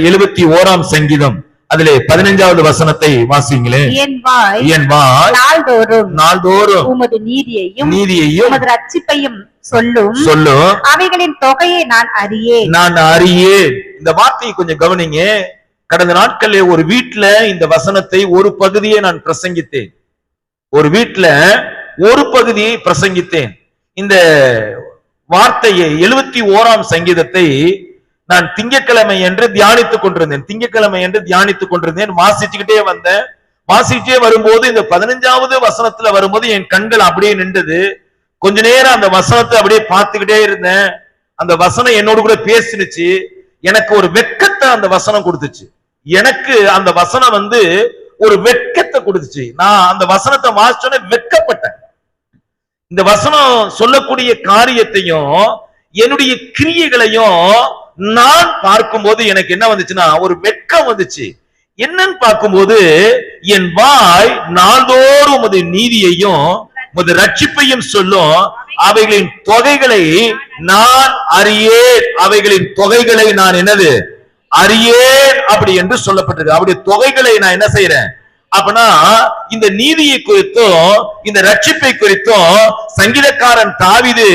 71ஆம் சங்கீதம் அதிலே 15வது வசனத்தை வாசிங்களே. என் வாய் நாள்தோறும் உமது நீதியையும் உமது ரட்சிப்பையும் சொல்லும். அவைகளின் தொகையை நான் அறியேன். இந்த வார்த்தையை கொஞ்சம் கவனிங்க. கடந்த நாட்களிலே ஒரு வீட்டுல இந்த வசனத்தை ஒரு பகுதியை நான் பிரசங்கித்தேன். ஒரு வீட்டுல ஒரு பகுதியை பிரசங்கித்தேன். இந்த வார்த்தையை 71ஆம் சங்கீதத்தை நான் திங்கட்கிழமை என்று தியானித்துக் கொண்டிருந்தேன். வாசிச்சுக்கிட்டே வந்தேன். வாசிச்சே வரும்போது இந்த 15வது வசனத்துல வரும்போது என் கண்கள் அப்படியே நின்றது. கொஞ்ச நேரம் அந்த வசனத்தை அப்படியே பார்த்துக்கிட்டே இருந்தேன். அந்த வசனம் என்னோடு கூட பேசினுச்சு. எனக்கு ஒரு வெட்கத்தை அந்த வசனம் கொடுத்துச்சு. எனக்கு அந்த வசனம் ஒரு வெட்கத்தை கொடுத்துச்சு. நான் அந்த வசனத்தை வாசிச்சோன்னே வெட்கப்பட்டேன். இந்த வசனம் சொல்லக்கூடிய காரியத்தையும் என்னுடைய கிரியைகளையும் நான் பார்க்கும்போது எனக்கு என்ன வந்துச்சுன்னா ஒரு வெட்கம் வந்துச்சு. என்னன்னு பார்க்கும்போது என் வாய் நாள்தோறும் உமது நீதியையும் உமது ரட்சிப்பையும் சொல்லும். அவைகளின் தொகைகளை நான் அறியேன். அவைகளின் தொகைகளை நான் என்னது அறியேன் அப்படி என்று சொல்லப்பட்டிருக்கு. அப்படி தொகைகளை நான் என்ன செய்யறேன் அப்படின்னா இந்த நீதியை குறித்தும் இந்த ரட்சிப்பை குறித்தும் சங்கீதக்காரன் தாவீது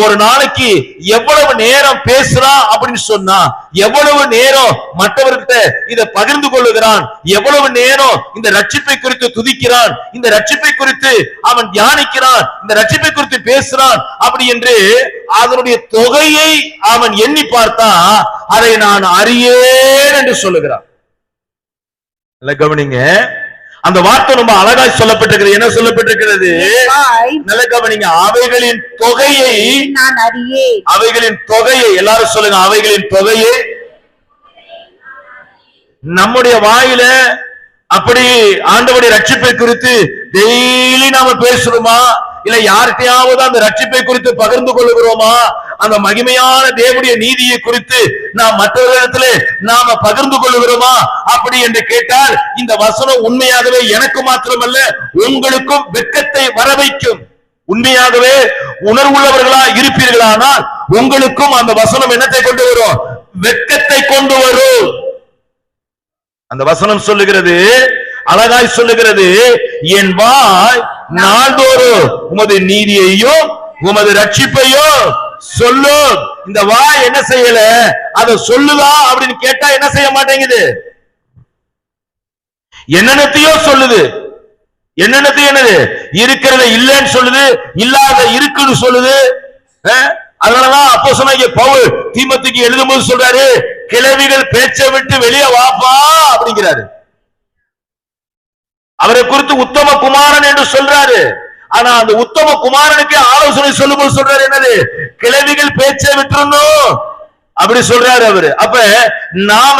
ஒரு நாளைக்கு எவ்வளவு நேரம் பேசுறான் அப்படின்னு சொன்னா, எவ்வளவு நேரம் மற்றவர்கிட்ட இதை பகிர்ந்து கொள்ளுகிறான், எவ்வளவு நேரம் இந்த ரட்சிப்பை குறித்து துதிக்கிறான், இந்த ரட்சிப்பை குறித்து அவன் தியானிக்கிறான், இந்த ரட்சிப்பை குறித்து பேசுறான் அப்படி என்று அதனுடைய தொகையை அவன் எண்ணி பார்த்தா அதை நான் அறியேன் என்று சொல்லுகிறான். கவனிங்க, அந்த வார்த்தை ரொம்ப அழகாய் சொல்லப்பட்டிருக்கிறது. என்ன சொல்லப்பட்டிருக்கிறது? நல்ல கவனிங்க. அவைகளின் தொகையை நான் அறியேன். அவைகளின் தொகையை எல்லாரும் சொல்லுங்க. அவைகளின் தொகையை நம்முடைய வாயில அப்படி ஆண்டவருடைய ரட்சிப்பை குறித்து டெய்லி நாம பேசுறோமா? இல்ல யார்கிட்டயாவது அந்த ரட்சிப்பை குறித்து பகிர்ந்து கொள்ளுகிறோமா? அந்த மகிமையான தேவனுடைய நீதியை குறித்து நாம் மற்றவர்களிடத்துல நாம பகிர்ந்து கொள்ளுகிறோமா அப்படி என்று கேட்டால் இந்த வசனம் உண்மையாகவே எனக்கு மாத்திரமல்ல உங்களுக்கும் வெட்கத்தை வர வைக்கும். உண்மையாகவே உணர்வுள்ளவர்களா இருப்பீர்களானால் உங்களுக்கும் அந்த வசனம் என்னத்தை கொண்டு வரும்? வெட்கத்தை கொண்டு வரும். அந்த வசனம் சொல்லுகிறது, அழகாய் சொல்லுகிறது, என் வாய் நாள்தோறும் உமது நீதியையும் உமது ரட்சிப்பையும் சொல்லும். இந்த வாய் என்ன செய்யல? அதை சொல்லுதா அப்படின்னு கேட்டா என்ன செய்ய மாட்டேங்குது? என்னென்னத்தையோ சொல்லுது. என்னென்னத்தையும் என்னது இருக்கிறத இல்லைன்னு சொல்லுது, இல்லாத இருக்குன்னு சொல்லுது. அதனாலதான் அப்போஸ்தலனாகிய பவுல் தீமோத்தேயுக்கு எழுதும்போது சொல்றாரு, கிழவிகள் பேச்சை விட்டு வெளியே வாப்பா அப்படிங்கிறாரு. அவரை குறித்து உத்தம குமாரன் என்று சொல்றாரு. ஆனா அந்த உத்தம குமாரனுக்கு ஆலோசனை சொல்லும்போது சொல்றாரு என்னது? கிழவிகள் பேச்சை விட்டுறணும் அப்படி சொல்றாரு அவரு. அப்ப நாம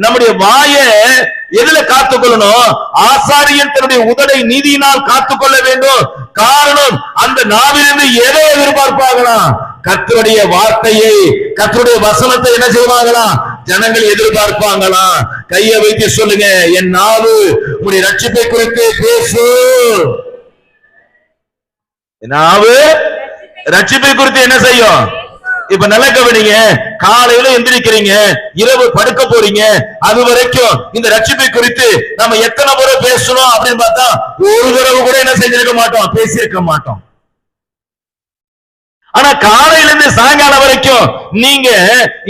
நம்முடைய வாயை எதுல காத்துக்கொள்ளணும்? ஆசாரியன் தன்னுடைய உதடை நீதியினால் காத்துக்கொள்ள வேண்டும். காரணம், அந்த நாவிலிருந்து எதை எதிர்பார்ப்பாங்களாம்? கர்த்தருடைய வார்த்தையை, கர்த்தருடைய வசனத்தை என்ன செய்வாங்களாம்? ஜனங்கள் எதிர்பார்ப்பாங்களாம். கையை வைத்து சொல்லுங்க, என் நாவு உங்களுடைய ரட்சிப்பை குறித்து பேசு. நாவு ரட்சிப்பை குறித்து என்ன செய்யும்? இப்ப நல்ல கவனிங்க. காலையில எந்திரிக்கிறீங்க, இரவு படுக்க போறீங்க, அது வரைக்கும் இந்த ரட்சிப்பை குறித்து நம்ம எத்தனை முறை பேசணும் அப்படின்னு பார்த்தா ஒரு தடவை கூட என்ன செஞ்சிருக்க மாட்டோம், பேசியிருக்க மாட்டோம். ஆனா காலையில இருந்து சாயங்காலம் வரைக்கும் நீங்க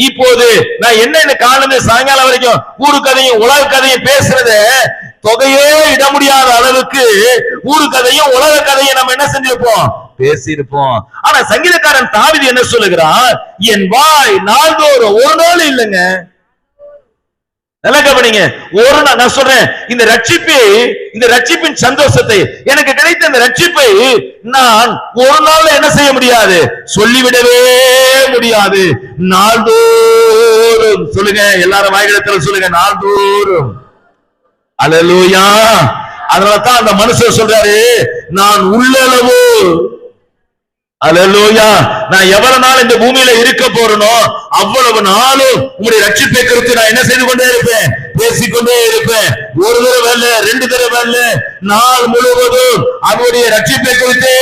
இப்போது நான் என்ன காலையில இருந்து சாயங்காலம் வரைக்கும் ஊரு கதையும் உலக கதையும் பேசுறத தொகையே இட முடியாத அளவுக்கு ஊரு கதையும் உலக கதையும் நம்ம என்ன செஞ்சிருப்போம், பேசியிருப்போம். ஆனா சங்கீதக்காரன் தாவீது என்ன சொல்லுகிறான்? என் வாய் நாள்தோறும், ஒரு நாள் இல்லைங்க, நல்லா கவனிங்க, ஒரு நாள். நான் சொல்றேன், இந்த ரட்சிப்பை, இந்த ரட்சிப்பின் சந்தோஷத்தை, எனக்கு கிடைத்த இந்த ரட்சிப்பை நான் ஒரு நாள் என்ன செய்ய முடியாது, சொல்லிவிடவே முடியாது. நாள்தோறும் சொல்லுங்க, எல்லாரும் வாய்களத்தில் சொல்லுங்க, நாள்தோறும். அல்லேலூயா. அதனாலதான் அந்த மனுஷன் சொல்றாரு, நான் உள்ளளவு, அல்லேலூயா, நான் எவ்வளவு நாள் இந்த பூமியில இருக்க போறனோ அவ்வளவு நாளும் உங்களுடைய ரட்சிப்பை குறித்து நான் என்ன செய்து கொண்டே இருப்பேன், பேசிக்கொண்டே இருப்பேன். ஒரு தடவை அல்ல, ரெண்டு தடவை அல்ல, நாள் முழுவதும் அவருடைய ரட்சிப்பை குறித்தே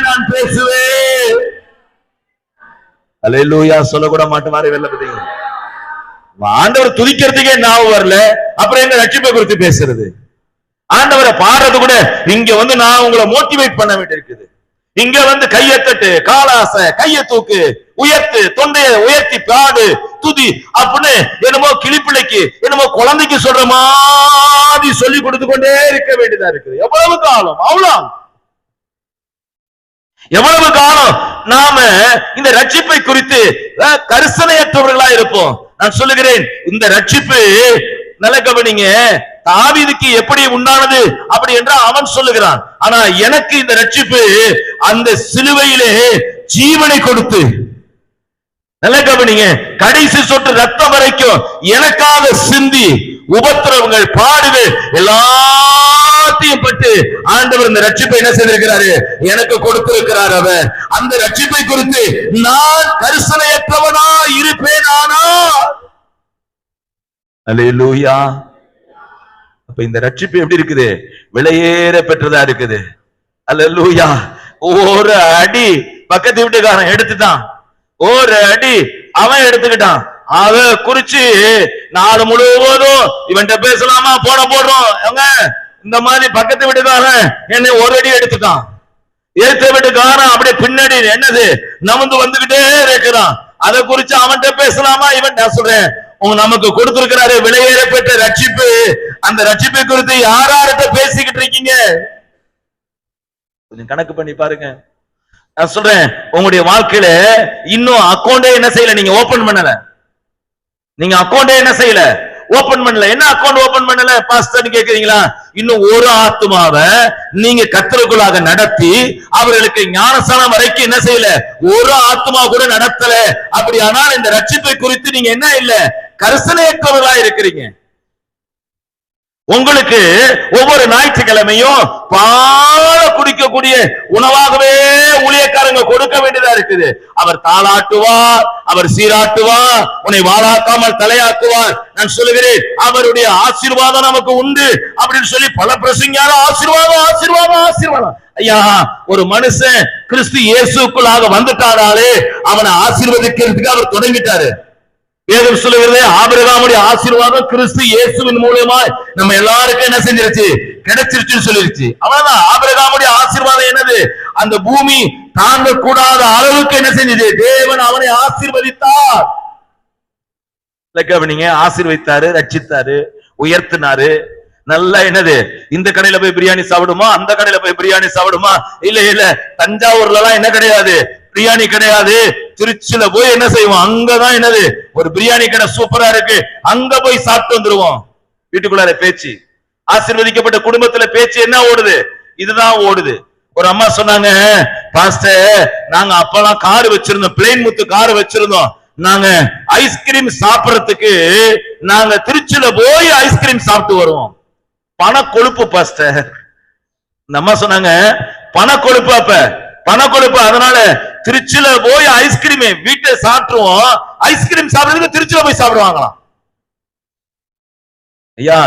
நான் பேசுவேன். அல்லேலூயா. சொல்லக்கூட மாட்டேன், வெள்ள பார்த்தீங்க. ஆண்டவர் துதிக்கிறதுக்கே நாவு வரல, அப்புறம் எங்க ரட்சிப்பை குறித்து பேசுறது? ஆண்டவரை பாடுறது கூட இங்க வந்து நான் உங்களை மோட்டிவேட் பண்ண வேண்டியிருக்குது. இங்க வந்து கையை தட்டு, காலாச, கையை தூக்கு, உயர்த்து, தொண்டையை உயர்த்தி பாடு, துதி அப்படின்னு என்னமோ கிளிப்பிள்ளைக்கு என்னமோ குழந்தைக்கு சொல்ற மாதிரி சொல்லி கொடுத்து கொண்டே இருக்க வேண்டியதா இருக்குது. எவ்வளவு காலம்? எவ்வளவு காலம் நாம இந்த ரட்சிப்பை குறித்து கரிசனையற்றவர்களா இருப்போம்? நான் சொல்லுகிறேன், இந்த ரட்சிப்பு நல்ல கவனிங்க, தாவீதுக்கு எப்படி உண்டானது அப்படி என்றால் அவன் சொல்லுகிறான். ஆனா எனக்கு இந்த ரட்சிப்பு அந்த சிலுவையிலே ஜீவனை கொடுத்து, நல்ல கவனிங்க, கடைசி சொட்டு ரத்தம் வரைக்கும் எனக்காக சிந்தி உபத்திரவங்கள், பாடுகள் எல்லாத்தையும் பட்டு ஆண்டவர் இந்த ரட்சிப்பை என்ன செய்திருக்கிறாரு? எனக்கு கொடுத்திருக்கிறார். அவர் அந்த ரட்சிப்பை குறித்து நான் கரிசனையற்றவனா இருப்பேனானா? அல்லேலூயா. அப்ப இந்த ரட்சிப்பு எப்படி இருக்குது? விலையேற பெற்றதா இருக்குது. அல்லேலூயா. ஒரு அடி பக்கத்து வீட்டுக்காரன் எடுத்துட்டான், ஒரு அடி அவன் எடுத்துக்கிட்டான். அத குறிச்சு நாடு முழுவதும் இவன்கிட்ட பேசலாமா, போன போடுறோம். இந்த மாதிரி பக்கத்து வீட்டுக்காரன் என்னை ஒரு அடி எடுத்துட்டான், ஏத்த வீட்டுக்காரன் அப்படியே பின்னாடி என்னது நமுந்து வந்துகிட்டே இருக்கிறான். அதை குறிச்சு அவன்கிட்ட பேசலாமா? இவன் நான் சொல்றேன், நமக்கு கொடுத்திருக்கிறாரு விலையேற பெற்ற ரட்சிப்பு. அந்த ரட்சிப்பை குறித்து யார்கிட்ட பேசிக்கிட்டு இருக்கீங்க? கொஞ்சம் கணக்கு பண்ணி பாருங்க. நான் சொல்றேன், உங்களுடைய வாழ்க்கையில இன்னும் அக்கௌண்டே என்ன செய்யல, நீங்க ஓபன் பண்ணல. நீங்க அக்கௌண்டே என்ன செய்யல, ஓபன் பண்ணல. என்ன அக்கௌண்ட் ஓபன் பண்ணல பாஸ்டர் கேக்குறீங்களா? இன்னும் ஒரு ஆத்துமாவை நீங்க கர்த்தருக்குள்ளாக நடத்தி அவர்களுக்கு ஞானஸ்தானம் வரைக்கும் என்ன செய்யல, ஒரு ஆத்துமா கூட நடத்தல. அப்படியானால் இந்த ரட்சிப்பை குறித்து நீங்க என்ன இல்ல, கரிசனையற்றவர்களா இருக்கிறீங்க. உங்களுக்கு ஒவ்வொரு ஞாயிற்றுக்கிழமையும் பால குடிக்கக்கூடிய உணவாகவே ஊழியக்காரங்க கொடுக்க வேண்டியதா இருக்குது. அவர் தாளாட்டுவார், அவர் சீராட்டுவார், உன்னை வாழாக்காமல் தலையாக்குவார். நான் சொல்லுகிறேன், அவருடைய ஆசீர்வாதம் நமக்கு உண்டு அப்படின்னு சொல்லி பல பிரசங்கியார ஆசீர்வாதம் ஆசீர்வாதம் ஆசீர்வாதம். ஐயா, ஒரு மனுஷன் கிறிஸ்து இயேசுக்குள்ளாக வந்துட்டாராலே அவனை ஆசீர்வதிக்கிறதுக்கு அவர் தொடங்கிட்டாரு. வேதம் சொல்லுகிறது, ஆபிரகாமுடைய ஆசீர்வாதம் கிறிஸ்து இயேசுவின் மூலமா நம்ம எல்லாருக்கும் என்ன செஞ்சிருச்சு, கிடைச்சிருச்சுன்னு சொல்லிருச்சு. அவ்வளவுதான். ஆபிரகாமுடைய ஆசீர்வாதம் என்னது? அந்த பூமி தாங்க கூடாத அளவுக்கு என்ன செஞ்சது? தேவன் அவனை ஆசீர்வதித்தார். நீங்க ஆசீர்வதித்தாரு, ரட்சித்தாரு, உயர்த்தினாரு. நல்லா என்னது, இந்த கடையில போய் பிரியாணி சாப்பிடுமா, அந்த கடையில போய் பிரியாணி சாப்பிடுமா? இல்ல இல்ல, தஞ்சாவூர்ல எல்லாம் என்ன கிடையாது, பிரியாணி கிடையாது. திருச்சியில போய் என்ன செய்வோம், அங்கதான் என்னது ஒரு பிரியாணி கடை சூப்பரா இருக்கு, அங்க போய் சாப்பிட்டு வந்துருவோம். வீட்டுக்குள்ளார பேச்சு, ஆசீர்வதிக்கப்பட்ட குடும்பத்துல பேச்சு என்ன ஓடுது? இதுதான் ஓடுது. ஒரு அம்மா சொன்னாங்க, பாஸ்டர் நாங்க அப்பெல்லாம் கார் வச்சிருந்தோம், பிளேன் முத்து கார் வச்சிருந்தோம். நாங்க ஐஸ்கிரீம் சாப்பிடறதுக்கு நாங்க திருச்சியில போய் ஐஸ்கிரீம் சாப்பிட்டு வருவோம். பண கொழுப்பு பாஸ்டர். இந்த அம்மா சொன்னாங்க, பண கொழுப்பு. அப்ப பண கொழுப்பு, அதனால திருச்சியில போய் ஐஸ்கிரீம் வீட்டை சாப்பிட்டுருவோம். ஐஸ்கிரீம் சாப்பிடுறதுக்கு திருச்சியில போய் சாப்பிடுவாங்களாம். ஐயா,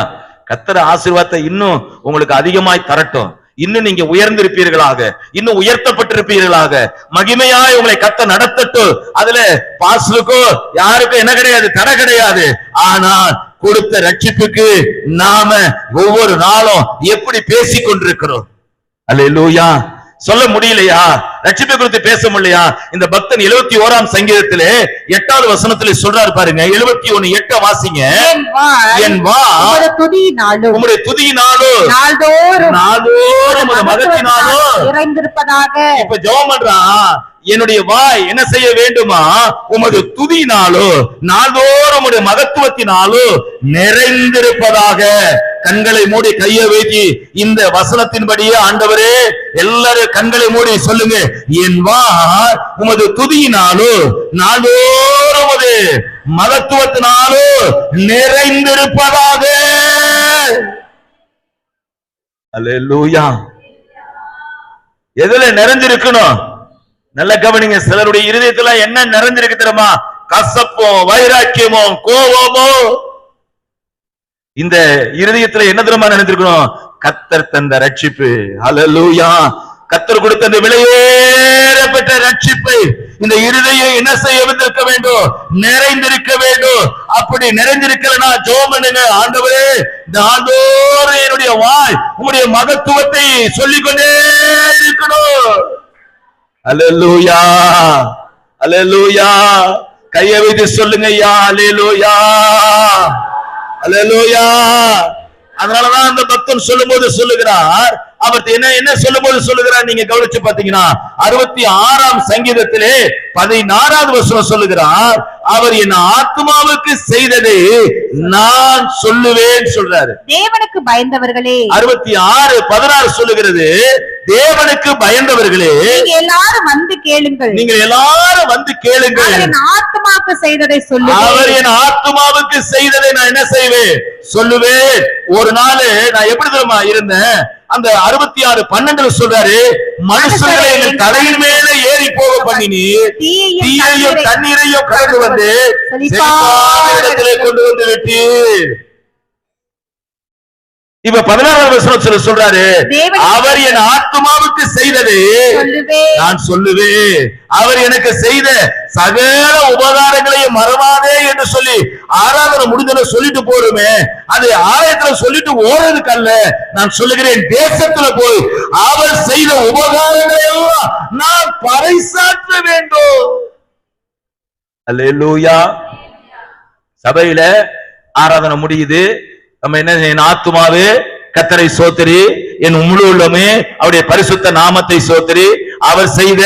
கர்த்தர் ஆசீர்வாதத்தை இன்னும் உங்களுக்கு அதிகமாய் தரட்டும். இன்னும் நீங்க உயர்ந்திருப்பீர்களாக, இன்னும் உயர்த்தப்பட்டிருப்பீர்களாக, மகிமையாய் உங்களை கர்த்தர் நடத்தட்டும். அதுல பாஸ்டருக்கோ யாருக்கும் என்ன கிடையாது, தடை கிடையாது. ஆனால் கொடுத்த ரட்சிப்புக்கு நாம ஒவ்வொரு நாளும் எப்படி பேசிக் கொண்டிருக்கிறோம்? அல்லேலூயா. சொல்ல முடியலையா? ரட்சிப்பை குறித்து பேச முடியலையா? இந்த பக்தன் 71ஆம் சங்கீதத்திலே 8வது வசனத்திலே சொல்றாரு பாருங்க. 71:8 வாசிங்க. என் வாய் உம்முடைய துதியினாலும் நாள்தோறும் மகத்தினாலும் நிறைந்திருப்பதாக. இப்ப ஜெபம் பண்றான், என்னுடைய வாய் என்ன செய்ய வேண்டுமா? உமது துதியினாலோ நாள்தோறும் உம்முடைய மகத்துவத்தினாலோ நிறைந்திருப்பதாக. கண்களை மூடி கையை வைத்து இந்த வசனத்தின்படியே ஆண்டவரே, எல்லாரும் கண்களை மூடி சொல்லுங்க, என் வாய் உமது துதியினாலோ நாள்தோறும் உமது மகத்துவத்தினாலோ நிறைந்திருப்பதாக. அல்லேலூயா. எதுல நிறைஞ்சிருக்கணும்? நல்ல கவனிங்க. சிலருடைய இருதயத்துல என்ன நிறைஞ்சிருக்கு தெரியுமா? கசப்போ, வைராக்கியமோ, கோபமோ. இந்த இருதயத்துல என்ன தெரியுமா நிறைஞ்சிருக்கணும்? கர்த்தர் தந்த ரட்சிப்பு. அல்லேலூயா. கர்த்தர் கொடுத்த அந்த விலையேற பெற்ற ரட்சிப்பை இந்த இருதயம் என்ன செய்ய வேண்டும்? நிறைந்திருக்க வேண்டும். அப்படி நிறைந்திருக்கலனா ஜெபம் பண்ணுங்க, ஆண்டவரே நாள்தோறும் என்னுடைய வாய் உம்முடைய மகத்துவத்தை சொல்லிக்கொண்டே இருக்கணும். அல்லேலூயா, அல்லேலூயா. கையை வைத்து சொல்லுங்க ஐயா, அல்லேலூயா, அல்லேலூயா. அதனாலதான் அந்த பக்தன் சொல்லும்போது சொல்லுகிறார், அவர் என்ன சொல்லும்போது சொல்லுகிறார், நீங்க கவனிச்சு பாத்தீங்கன்னா 66ஆம் சங்கீதத்திலே 16வது வசனம் சொல்லுகிறார், அவர் என் ஆத்மாவுக்கு செய்ததை நான் சொல்லுவேன் சொல்றாரு. தேவனுக்கு பயந்தவர்களே, 66:16 சொல்லுகிறது, தேவனுக்கு பயந்தவர்களே நீங்க எல்லாரும் வந்து கேளுங்கள், நீங்கள் எல்லாரும் வந்து கேளுங்கள், அவர் என் ஆத்மாவுக்கு செய்ததை சொல்லுவேன், அவர் என் ஆத்மாவுக்கு செய்ததை நான் என்ன செய்வேன்? சொல்லுவேன். ஒரு நாள் நான் எப்படி தெரியுமா இருந்தேன், அந்த 66:12 சொல்றாரு, மனுஷர்களை எங்கள் தலையின் மேல ஏறி போக பண்ணினி தீயையும் தண்ணீரையும் கடந்து வந்து செழிப்பான இடத்திலே கொண்டு வந்து விட்டு. இப்ப 16வது வசனத்துல சொல்றாரு, அவர் என் ஆத்மாவுக்கு செய்தது நான் சொல்லுவேன், அவர் எனக்கு செய்த சகல உபகாரங்களையும் மறவாதே என்று சொல்லி ஆராதனை முடிஞ்ச சொல்லிட்டு போறோமே, அது ஆலயத்துல சொல்லிட்டு ஓடுறதுக்கு அல்ல. நான் சொல்லுகிறேன், தேசத்துல போய் அவர் செய்த உபகாரங்களை எல்லாம் நான் பறைசாற்ற வேண்டும். அல்லேலூயா. சபையில ஆராதனை முடியுது, நம்ம என்ன, என் ஆத்துமாவே கர்த்தரை சோத்திரி, என் முழு உள்ளமே அவருடைய பரிசுத்த நாமத்தை சோத்திரி, அவர் செய்த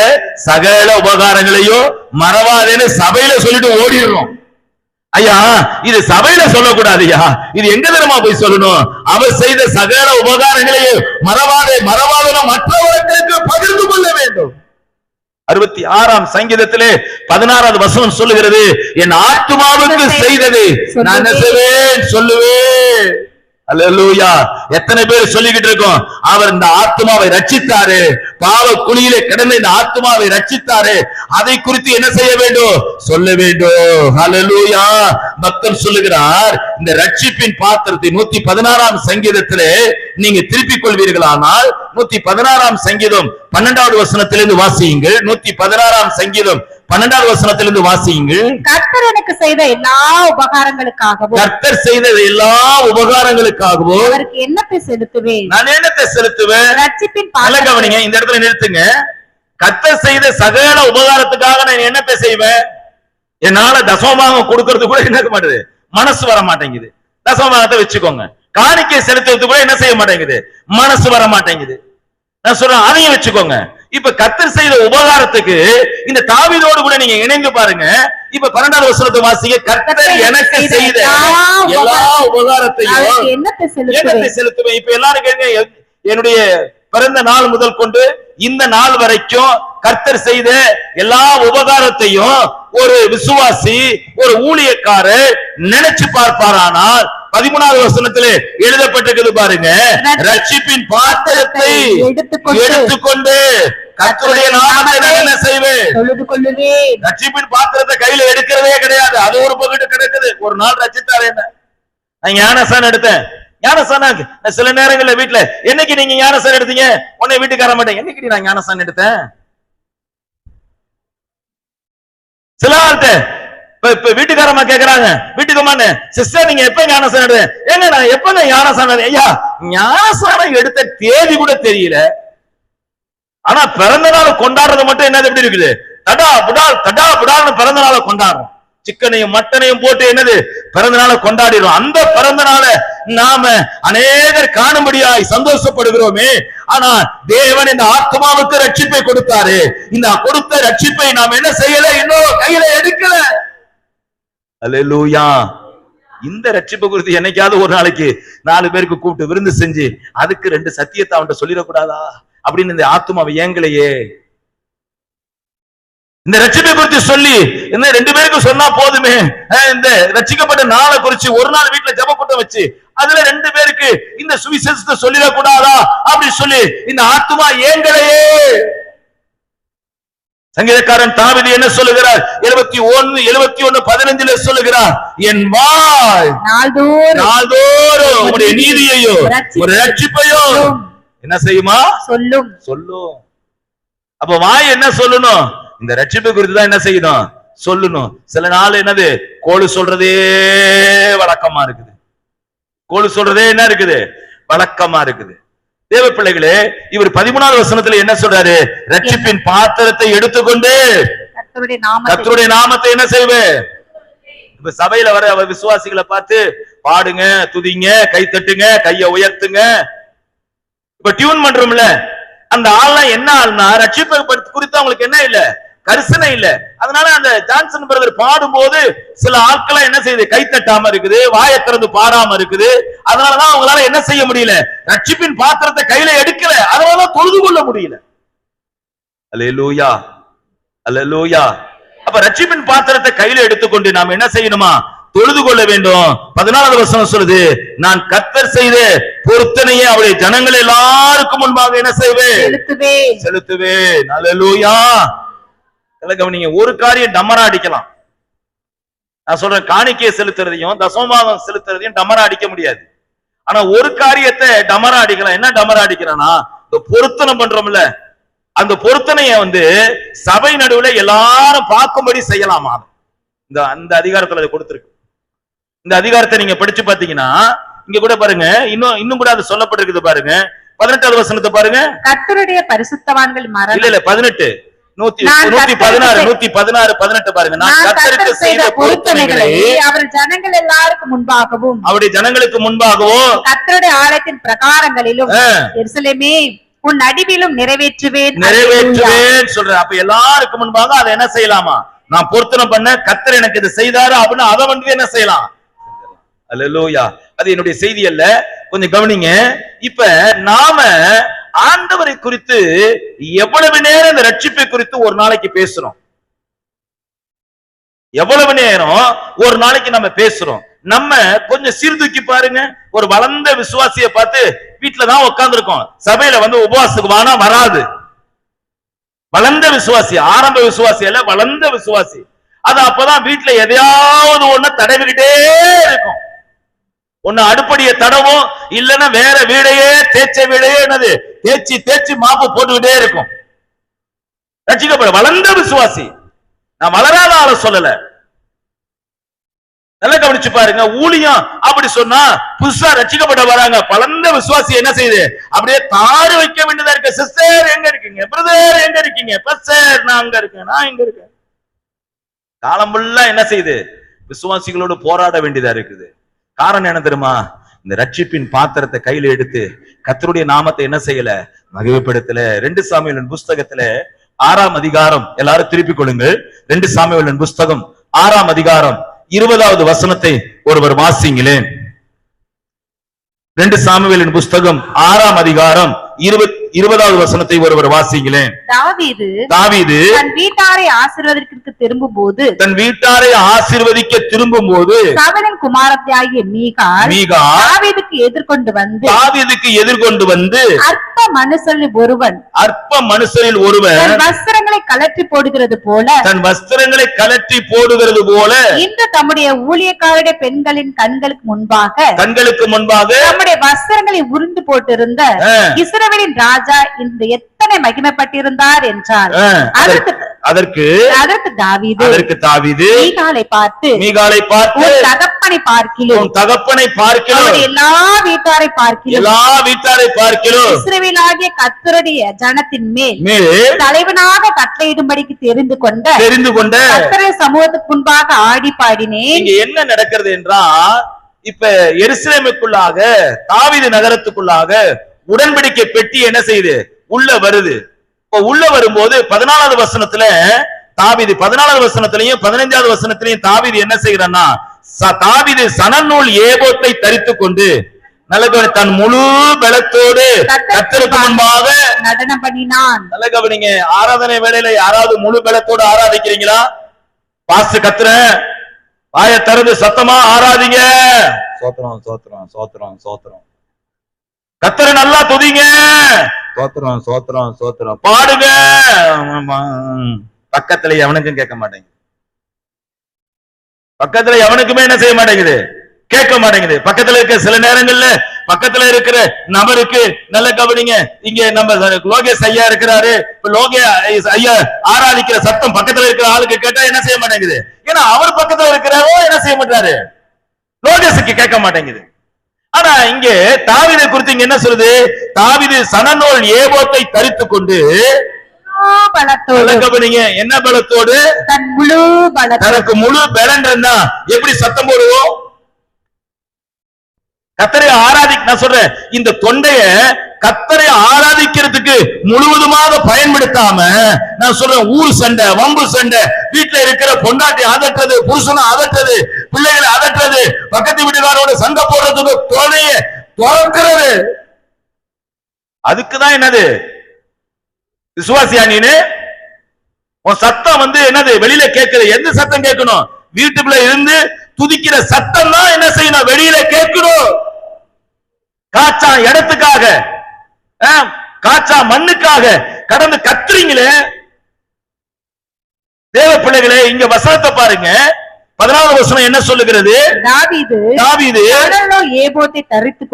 சகல உபகாரங்களையும் மறவாதேன்னு சபையில சொல்லிட்டு ஓடிடுறோம். ஐயா, இது சபையில சொல்லக்கூடாது ஐயா, இது எங்க தெரியுமா போய் சொல்லணும்? அவர் செய்த சகல உபகாரங்களையும் மறவாதே மற்றவர்களுக்கு பகிர்ந்து கொள்ள வேண்டும். 66ஆம் சங்கீதத்திலே 16வது வசனம் சொல்லுகிறது, என் ஆத்துமாவுக்கு செய்தது நான் என்ன செய்வேன்? சொல்லுவேன். அல்லேலூயா. எத்தனை பேர் சொல்லிக்கிட்டு இருக்கோம், அவர் இந்த ஆத்மாவை ரட்சித்தாரு, பாவ குழியிலே கிடந்த இந்த ஆத்மாவை ரட்சித்தாரு, அதை குறித்து என்ன செய்ய வேண்டும்? சொல்ல வேண்டும். அல்லேலூயா. பக்தன் சொல்லுகிறார், இந்த ரட்சிப்பின் பாத்திரத்தை 116ஆம் சங்கீதத்திலே நீங்க திருப்பிக் கொள்வீர்களானால் 116ஆம் சங்கீதம் 12வது வசனத்திலிருந்து வாசியுங்கள். 116ஆம் சங்கீதம் 12வது வசனத்திலிருந்து வாசியுங்கள். கர்த்தர் எனக்கு செய்த எல்லா உபகாரங்களுக்காகவும், கர்த்தர் செய்த எல்லா உபகாரங்களுக்காகவும் அவருக்கு என்னத்தை செலுத்துவேன்? நான் என்னத்தை செலுத்துவேன்? ரட்சிப்பின் கவனிங்க, இந்த இடத்துல நிறுத்துங்க. கர்த்தர் செய்த சகல உபகாரத்துக்காக நான் என்னத்தை செய்வேன்? என்னால தசமபாகம் கொடுக்கறது கூட என்ன மாட்டேது, மனசு வர மாட்டேங்குது. தசமபாகத்தை வச்சுக்கோங்க. காணிக்கை செலுத்துறது கூட என்ன செய்ய மாட்டேங்குது, மனசு வர மாட்டேங்குது. நான் சொல்றேன், அதையும் வச்சுக்கோங்க. இப்ப கர்த்தர் செய்த உபகாரத்துக்கு இந்த தாவீதோடு கூட நீங்க இணைந்து பாருங்க. இப்ப 12வது வசனத்தை வாசிங்க. கர்த்தர் எனக்கு செய்த எல்லா உபகாரத்தையும் என்னத்தை செலுத்துவேன்? இப்ப எல்லாரும் கேளுங்க, என்னுடைய பிறந்த நாள் முதல் கொண்டு இந்த நாள் வரைக்கும் கர்த்தர் செய்த எல்லா உபகாரத்தையும் ஒரு விசுவாசி, ஒரு ஊழியக்காரர் நினைச்சு பார்ப்பாரானால் 13வது வசனத்திலே எழுதப்பட்டிருக்கிறது பாருங்க, ரட்சிப்பின் பாத்திரத்தை எடுத்துக்கொண்டு கர்த்தருடைய நாமத்தை நான் என்ன செய்வேன்? தொழுது கொள்ளுவேன். ரட்சிப்பின் பாத்திரத்தை கையில எடுக்கிறதே கிடையாது, அது ஒரு பக்கத்து கிடக்குது. ஒரு நாள் ரட்சித்தார் என்ன, நான் ஞானசான் எடுத்தேன். ஞானசான் சில நேரங்கள்ல வீட்டுல, என்னைக்கு நீங்க ஞானசான் எடுத்தீங்க? உன்னை வீட்டுக்கார மாட்டேன், என்னைக்கு நான் ஞானசான் எடுத்தேன்? சில ஆள்கிட்ட இப்ப வீட்டுக்காரமா கேக்குறாங்க, வீட்டுக்குமான்னு, சிஸ்டர் நீங்க எப்ப ஞானசானம் எடுத்தேன்? ஏங்க நான் எப்பங்க ஞானசானம்? ஐயா, ஞானசானம் எடுத்த தேதி கூட தெரியல, ஆனா பிறந்த நாள் கொண்டாடுறது மட்டும் என்னது எப்படி இருக்குது? தடா புடால்னு பிறந்த நாளை கொண்டாடுறோம். சிக்கனையும் மட்டனையும் போட்டு என்னது பிறந்த நாளை கொண்டாடிடுறோம். அந்த பிறந்த நாளை நாம அநேகர் காணும்படியாய் சந்தோஷப்படுகிறோமே. ஆனா தேவன் இந்த ஆத்மாவுக்கு ரட்சிப்பை கொடுத்தாரு. இந்த கொடுத்த ரட்சிப்பை நாம் என்ன செய்யல? இன்னும் கையில எடுக்கல. அல்லேலூயா. இந்த ரட்சிப்பு குறித்து என்னைக்காவது ஒரு நாளைக்கு 4 பேருக்கு கூப்பிட்டு விருந்து செஞ்சு அதுக்கு 2 சத்தியத்தை அவன்கிட்ட சொல்லிடக்கூடாதா அப்படின்னு இந்த ஆத்மாவை ஏங்கலையே. இந்த ரட்சிப்பை குறித்து சொல்லி என்ன 2 பேருக்கு சொன்னா போதுமே. இந்த ரட்சிக்கப்பட்ட நாளை குறிச்சு ஒரு நாள் வீட்டுல ஜெப கூட்டம் வச்சு அதுல 2 பேருக்கு இந்த சுவிசேஷத்தை சொல்லிடக்கூடாதா அப்படி சொல்லி இந்த ஆத்மா ஏங்கலையே. சங்கீதக்காரன் தாவீது என்ன சொல்லுகிறார்? 71:15 சொல்லுகிறார், என் வாய் நாள்தோறும் உம்முடைய நீதியையோ ஒரு ரட்சிப்பையோ என்ன செய்யுமா? சொல்லும். அப்ப வாய் என்ன சொல்லணும்? இந்த ரட்சிப்பு குறித்து தான் என்ன செய்யணும், சொல்லணும். சில நாள் என்னது, கோழு சொல்றதே வழக்கமா இருக்குது. கோழு சொல்றதே என்ன இருக்குது, வழக்கமா இருக்குது. தேவ பிள்ளைகளே, இவர் 13வது வசனத்துல என்ன சொல்றாரு, ரட்சிப்பின் பாத்திரத்தை எடுத்துக்கொண்டு கர்த்தருடைய நாமத்தை என்ன செய்வேன். இப்ப சபையில வர அவர் விசுவாசிகளை பார்த்து பாடுங்க, துதிங்க, கை தட்டுங்க, கையை உயர்த்துங்க, இப்ப டியூன் பண்றோம்ல, அந்த ஆள்லாம் என்ன ஆள்னா ரட்சிப்பை குறித்து அவங்களுக்கு என்ன இல்ல, கரிசனை இல்ல. அதனால அந்த ஜான்சன் பிரதர் பாடும்போது சில ஆட்கள் என்ன செய்யுது, கை தட்டாம இருக்குது, வாயை திறந்து பாடாம இருக்குது. அதனாலதான் அவங்களால என்ன செய்ய முடியல, ரட்சிப்பின் பாத்திரத்தை கையில எடுக்கல, அதனால தொழுது கொள்ள முடியல. அல்லேலூயா, அல்லேலூயா. அப்ப ரட்சிப்பின் பாத்திரத்தை கையில எடுத்துக்கொண்டு நாம் என்ன செய்யணுமா, தொழுது கொள்ள வேண்டும். 14வது வசனம் சொல்லுது, நான் கர்த்தர் செய்த பொருத்தனையே அவருடைய ஜனங்கள் எல்லாருக்கும் முன்பாக என்ன செய்வேன், செலுத்துவேன். அல்லேலூயா. கவனிங்க, ஒரு காரியம் டமரா அடிக்கலாம். நான் சொல்றேன், காணிக்கையை செலுத்துறதையும் தசமபாகம் செலுத்துறதையும் டமரா அடிக்க முடியாது. ஆனா ஒரு காரியத்தை டமரா அடிக்கலாம். என்ன டமரா அடிக்கிறானா, இந்த பொருத்தனை பண்றோம்ல, அந்த பொருத்தனைய சபை நடுவுல எல்லாரும் பார்க்கும்படி செய்யலாமா, அந்த அதிகாரத்துல அதை கொடுத்திருக்கு. இந்த அதிகாரத்தை நீங்க படிச்சு பாத்தீங்கன்னா இங்க கூட பாருங்க, இன்னும் கூட அது சொல்லப்பட்டிருக்குது பாருங்க. 18வது வசனத்தை பாருங்க. கர்த்தருடைய பரிசுத்தவான்கள் மரணம் இல்ல 18 116 18 பாருங்க. நான் கர்த்தருக்கு செய்த பொருத்தனைகளை அவர் ஜனங்கள் எல்லாருக்கும் முன்பாகவும் அவருடைய ஜனங்களுக்கு முன்பாகவும் கர்த்தருடைய ஆலயத்தின் பிரகாரங்களிலும் எருசலேமே உன் நடுவிலும் நிறைவேற்றுவேன் சொல்ற. அப்ப எல்லாருக்கும் முன்பாக அதை என்ன செய்யலாமா, நான் பொருத்தனை பண்ண, கர்த்தர் எனக்கு இது செய்தாரு அப்படின்னு அதை என்ன செய்யலாம். அல்லேலூயா. அது என்னுடைய செய்தி அல்ல, கொஞ்சம் கவனிங்க. இப்ப நாம ஆண்டவரை குறித்து எவ்வளவு நேரம் இந்த ரட்சிப்பை குறித்து ஒரு நாளைக்கு பேசுறோம், எவ்வளவு நேரம் ஒரு நாளைக்கு நம்ம பேசுறோம். நம்ம கொஞ்சம் சீர்தூக்கி பாருங்க. ஒரு வளர்ந்த விசுவாசியை பார்த்து வீட்டுலதான் உட்கார்ந்து இருக்கோம், சபையில உபவாசத்துக்கு வானா வராது. வளர்ந்த விசுவாசி, ஆரம்ப விசுவாசி அல்ல, வளர்ந்த விசுவாசி. அது அப்பதான் வீட்டுல எதையாவது ஒண்ணு தடவிக்கிட்டே இருக்கும். ஒண்ணு அடுப்படியை தடவும், இல்லன்னா வேற வீடையே தேய்ச்ச வீடையே என்னது தேய்ச்சி மாப்பு போட்டுக்கிட்டே இருக்கும். ரட்சிக்கப்பட வளர்ந்த விசுவாசி. நான் வளராத ஆளை சொல்லல, நல்லா கவனிச்சு பாருங்க. ஊழியம் அப்படி சொன்னா புதுசா ரட்சிக்கப்பட வராங்க, வளர்ந்த விசுவாசி என்ன செய்யுது, அப்படியே தாறு வைக்க வேண்டியதா இருக்கு. சிஸ்டர் எங்க இருக்கீங்க, பிரதர் எங்க இருக்கீங்க, பாஸ்டர் நான் அங்க இருக்கேன், நான் இங்க இருக்கேன். காலம் ஃபுல்லா என்ன செய்யுது, விசுவாசிகளோடு போராட வேண்டியதா இருக்குது. காரணம் என்ன தெரியுமா, இந்த ரட்சிப்பின் பாத்திரத்தை கையில எடுத்து கர்த்தருடைய நாமத்தை என்ன செய்யல, மகிமைப்படுத்தல. 2 சாமுவேலின் புஸ்தகத்துல 6ஆம் அதிகாரம், எல்லாரும் திருப்பிக் கொள்ளுங்கள். 2 சாமுவேலின் புஸ்தகம் 6ஆம் அதிகாரம் 20வது வசனத்தை ஒருவர் வாசிங்களேன். 2 சாமுவேலின் புஸ்தகம் 6ஆம் அதிகாரம் 20வது வசனத்தை ஒருவர் வாசிங்களேன். தாவீது தன் வீட்டாரை ஆசீர்வதிக்க திரும்பும் போது சவுலின் குமாரத்தியாகிய மீகாள் தாவீதுக்கு எதிர்கொண்டு வந்து அற்ப மனுஷரில் ஒருவன் தன் வஸ்திரங்களை கலற்றி போடுகிறது போல இன்று தம்முடைய ஊழியக்காரருடைய பெண்களின் கண்களுக்கு முன்பாக தம்முடைய வஸ்திரங்களை உரிந்து போட்டிருந்த இஸ்ரவேலின் ராஜா இன்று எத்தனை மகிமைப்பட்டிருந்தார் என்றார். அதற்கு தாவீது மீகாளை பார்த்து உன் தகப்பனை பார்க்கிலும் எல்லா வீட்டாரை பார்க்கிலும் இஸ்ரவேலாகிய கர்த்தருடைய ஜனத்தின் மேல் தலைவனாக கட்டளையிடும்படிக்கு தெரிந்து கொண்ட கர்த்தருடைய சமூகத்துக்கு முன்பாக ஆடி பாடினேன். இங்க என்ன நடக்கிறது என்றால், இப்ப எருசலேமுக்குள்ளாக தாவீது நகரத்துக்குள்ளாக உடன்படிக்கை பெட்டி என்ன செய்யுது, உள்ள வருது. உள்ள வரும்போது 14வது வசனத்துல தாவீது, 14வது வசனத்திலையும் 15வது வசனத்திலையும் தாவீது என்ன செய்யறான்னா, தாவீது சணநூல் ஏபோத்தை தரித்துக் கொண்டு தன் முழு பலத்தோடு கர்த்தருக்கு முன்பாக நடனம் பண்ணினான். நல்ல கவனிங்க. ஆராதனை வேளையில யாராவது முழு பலத்தோடு ஆராதிக்கிறீங்களா? பாஸ்டர் கத்துற வாய திறந்து சத்தமா ஆராதிங்க. சோத்திரம் சோத்திரம் சோத்திரம் சோத்திரம். கர்த்தரை நல்லா துதிங்க. சோத்திரம் சோத்திரம் சோத்திரம். பாடுங்க. பக்கத்துல எவனுக்கும் கேட்க மாட்டேங்குது. பக்கத்துல எவனுக்குமே என்ன செய்ய மாட்டேங்குது, கேட்க மாட்டேங்குது. பக்கத்துல இருக்க சில நேரங்கள்ல பக்கத்துல இருக்கிற நபருக்கு நல்ல கவனிங்க, இங்க நம்ம லோகேஷ் ஐயா இருக்கிறாரு, லோகேஷ் ஐயா ஆராதிக்கிற சத்தம் பக்கத்துல இருக்கிற ஆளுக்கு கேட்டா என்ன செய்ய மாட்டேங்குது. ஏன்னா அவர் பக்கத்துல இருக்கிறாரோ என்ன செய்ய மாட்டாரு, லோகேஷுக்கு கேட்க மாட்டேங்குது. ஆனா இங்க தாவீதை குறித்து இங்க என்ன சொல்லுது, தாவீது சணநூல் ஏபோத்தை தரித்து கொண்டு கவனிங்க, என்ன பலத்தோடு, தன் முழு பலத்தோடு, தனக்கு முழு பலன் இருந்தா எப்படி சத்தம் போடுவோம். கர்த்தரை நான் சொல்றேன், இந்த தொண்டைய கர்த்தரை ஆராதிக்கிறதுக்கு முழுவதுமாக பயன்படுத்தாம நான் சொல்றேன், ஊர் சண்டை, வம்பு சண்டை, வீட்டுல இருக்கிற பொண்டாட்டி அதட்டுறது, புருஷனை அதட்டுறது, பிள்ளைகளை அதட்டுறது, பக்கத்து வீட்டுக்காரோட சண்டை போடுறதுக்கு தொடைய துறக்கிறது, அதுக்குதான் என்னது விசுவாசியா நீனு? உன் சத்தம் என்னது வெளியில கேட்குது. எந்த சத்தம் கேட்கணும்? வீட்டுக்குள்ள இருந்து துதிக்கிற சத்தம் தான் என்ன செய்யணும், வெளியில கேட்கணும். காச்சா இடத்துக்காக, காச்சா மண்ணுக்காக கடந்து கத்துறீங்களே தேவ பிள்ளைகளே. இங்க வசனத்தை பாருங்க, 14வது வசனம் என்ன சொல்லுகிறது? தாவீது சணநூல் ஏபோத்தை தரித்துக்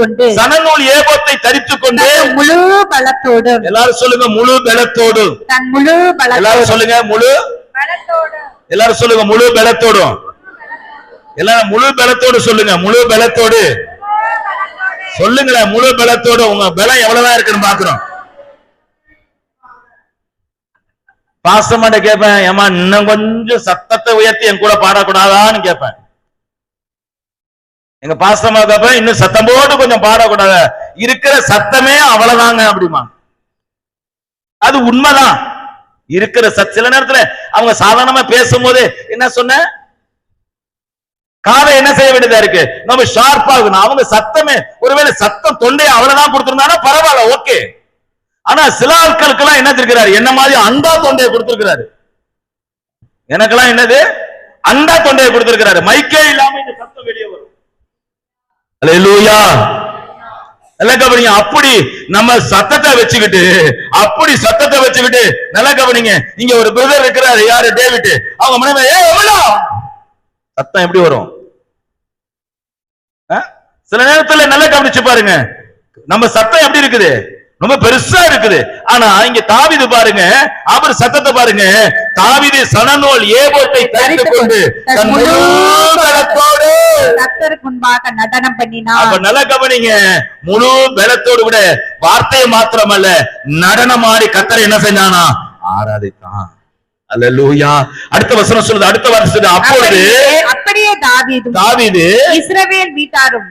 கொண்டு முழு பலத்தோடு, எல்லாரும் சொல்லுங்க முழு பலத்தோடு, தன் முழு பலத்தோடு, எல்லாரும் சொல்லுங்க முழு பலத்தோடு, எல்லாரும் சொல்லுங்க முழு பலத்தோடு, எல்லாரும் முழு பலத்தோடு சொல்லுங்க, முழு பலத்தோடு சொல்லுங்களேன், முழு பலத்தோடு. உங்க பலம் எவ்வளவுதான் இருக்குன்னு பாக்குறோம். பாஸ்டர்மாட்ட கேட்பேன், ஏமா இன்னும் கொஞ்சம் சத்தத்தை உயர்த்தி என் கூட பாடக்கூடாதான்னு கேட்பேன். எங்க பாஸ்டர்மா கேட்பேன், இன்னும் சத்தம் போட்டு கொஞ்சம் பாடக்கூடாத, இருக்கிற சத்தமே அவ்வளவுதாங்க அப்படிமா. அது உண்மைதான். இருக்கிற சில நேரத்துல அவங்க சாதாரணமா பேசும்போது என்ன சொன்ன, காதை என்ன செய்ய வேண்டியதா இருக்கு, நம்ம ஷார்ப்பா இருக்கணும். அவங்க சத்தமே, ஒருவேளை சத்தம் தொண்டையை அவ்வளவுதான் கொடுத்திருந்தானா பரவாயில்ல, ஓகே. ஆனா சில ஆட்களுக்கு எல்லாம் என்ன இருக்கிறாரு, என்ன மாதிரி அண்டா தொண்டையை கொடுத்திருக்கிறாரு. எனக்கெல்லாம் என்னது அண்டா தொண்டையை கொடுத்திருக்கிறாரு, மைக்கே இல்லாம இந்த சத்தம் வெளியே வரும். அல்லேலூயா. நல்ல கவனிங்க, அப்படி நம்ம சத்தத்தை வச்சுக்கிட்டு, அப்படி சத்தத்தை வச்சுக்கிட்டு நல்ல கவனிங்க. இங்க ஒரு பிரதர் இருக்கிறாரு, யாரு, டேவிட். அவங்க மனைவி சத்தம் எப்படி வரும்? சில நேரத்துல நல்லா கவனிச்சு பாருங்க, நம்ம சத்தம் எப்படி இருக்குது, ரொம்ப பெருசா இருக்குது. ஆனா இங்க தாவீது பாருங்க, அவர் சத்தத்தை பாருங்க. தாவீது சணநூல் ஏபோத்தை தரித்துக் கொண்டு தன் முழு பலத்தோடு கர்த்தருக்கு முன்பாக நடனம் பண்ணினார். அப்ப நல்லா கவனிங்க, முழு பலத்தோடு கூட வார்த்தையை மாத்திரமல்ல, நடனம் ஆடி கர்த்தரை என்ன செஞ்சானா, ஆராதித்தான். அல்லேலூயா. அடுத்த வசனம் சொல்லுது, அடுத்த வசனம், அப்பொழுது அப்படியே தாவீது இஸ்ரவேல் வீட்டாரும்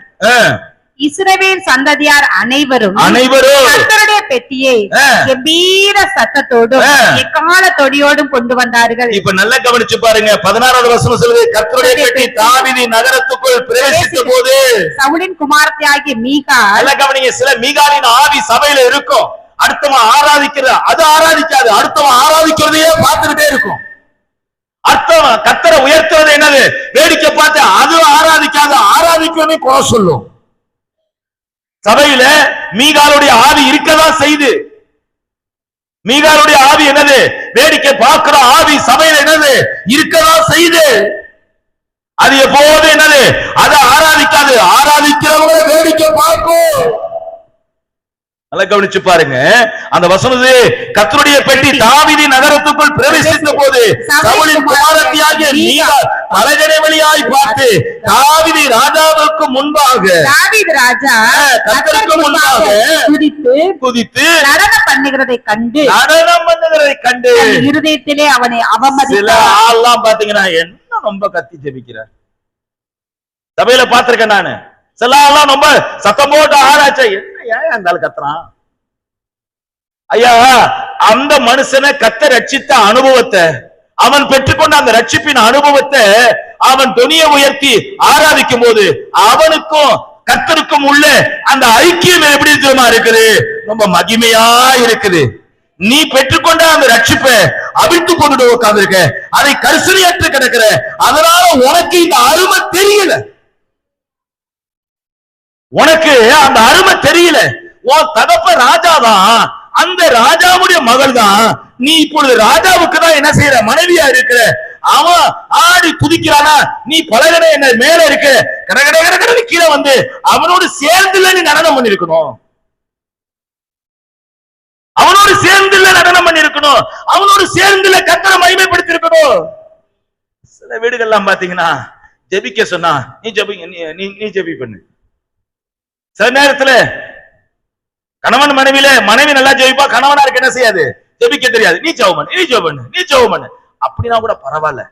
இஸ்ரவேல் சந்ததியார் அனைவரும் கர்த்தருடைய பெட்டியை கெம்பீர சத்தத்தோடும் எக்கால தொனியோடும் கொண்டு வந்தார்கள். இப்ப நல்லா கவனிச்சு பாருங்க, 16வது வசனம் சொல்லுது, கர்த்தருடைய பெட்டி தாவீது நகரத்துக்குள் பிரவேசித்த போது சவுலின் குமாரத்தியாகிய மீகாள், நல்லா கவனிங்க, சில மீகாலின் ஆவி சபையில இருக்கும். அடுத்தவன் ஆராதிக்கிறது அது ஆராதிக்காது, அடுத்தவன் ஆராதிக்கிறதையே பார்த்துக்கிட்டே இருக்கும். அடுத்தவன் கர்த்தரை உயர்த்துறது என்னது, வேடிக்கை பார்த்து அது ஆராதிக்காது, ஆராதிக்கிறதே குறை சொல்லும். சபையில மீகாலுடைய ஆவி இருக்கதான் செய்து. மீகாலுடைய ஆவி என்னது, வேடிக்கை பார்க்கிற ஆவி சபையில என்னது இருக்கதான் செய்து. அது எப்போது என்னது, அதை ஆராதிக்காது, ஆராதிக்கிறவங்களை வேடிக்கை பார்க்கும். நல்லா கவனிச்சு பாருங்க, அந்த வசனது கர்த்தருடைய பெட்டி தாவீது நகரத்துக்குள் பிரவேசித்த போது சவுலின் குமாரத்தியாகிய மீகாள் பலகனை வழியாய் பார்த்து தாவீது ராஜாவுக்கு முன்பாக, தாவீது ராஜா கர்த்தருக்கு முன்பாக துதித்து நடனம் பண்ணுகிறதை கண்டு இருதயத்திலே அவனை அவமதித்தார். சில ஆள்லாம் பாத்தீங்கன்னா என்ன ரொம்ப கத்தி ஜெபிக்கிறார், சபையில பாத்திருக்கேன் நானு. சில ஆள்லாம் ரொம்ப சத்தம் போட்டு ஆராய்ச்சா, ஏன் அந்த ஆள் கத்துறான்? ஐயா, அந்த மனுஷனை கர்த்தர் ரட்சித்த அனுபவத்தை, அவன் பெற்றுக்கொண்ட அந்த ரட்சிப்பின் அனுபவத்தை அவன் துணியை உயர்த்தி ஆராதிக்கும் போது அவனுக்கும் கர்த்தருக்கும் உள்ள அந்த ஐக்கியம் எப்படி தெரியுமா இருக்குது, ரொம்ப மகிமையா இருக்குது. நீ பெற்றுக்கொண்ட அந்த ரட்சிப்பை அவிழ்த்து கொண்டு உட்கார்ந்து இருக்க, அதை கரிசனையற்று கிடக்கிற, அதனால உனக்கு இந்த அருமை தெரியல, உனக்கு அந்த அருமை தெரியல. உன் தகப்ப ராஜாதான், அந்த ராஜாவுடைய மகள் தான். நீ இப்பொழுது ராஜாவுக்கு தான் என்ன செய்யற, மனைவியா இருக்கிற. அவன் ஆடி துதிக்கிறானா, நீ பலகடை என்ன மேல இருக்கு கடகட கீழே வந்து அவனோடு சேர்ந்துல நீ நடனம் பண்ணி இருக்கணும். அவனோடு சேர்ந்துல நடனம் பண்ணி இருக்கணும். அவனோடு சேர்ந்துல கர்த்தரை மகிமைப்படுத்தி இருக்கணும். சில வீடுகள்லாம் பாத்தீங்கன்னா ஜெபிக்க சொன்னா நீ ஜெபி, நீ ஜெபி பண்ணு. சில நேரத்துல கணவன் மனைவி நல்லா ஜெபிப்பா, கணவனா இருக்கு என்ன செய்யாது, ஜெபிக்க தெரியாது. நீ ஜெபம் பண்ணு, நீ ஜெபம் பண்ணு, நீ ஜெபம் பண்ணு. அப்படின்னா கூட பரவாயில்ல.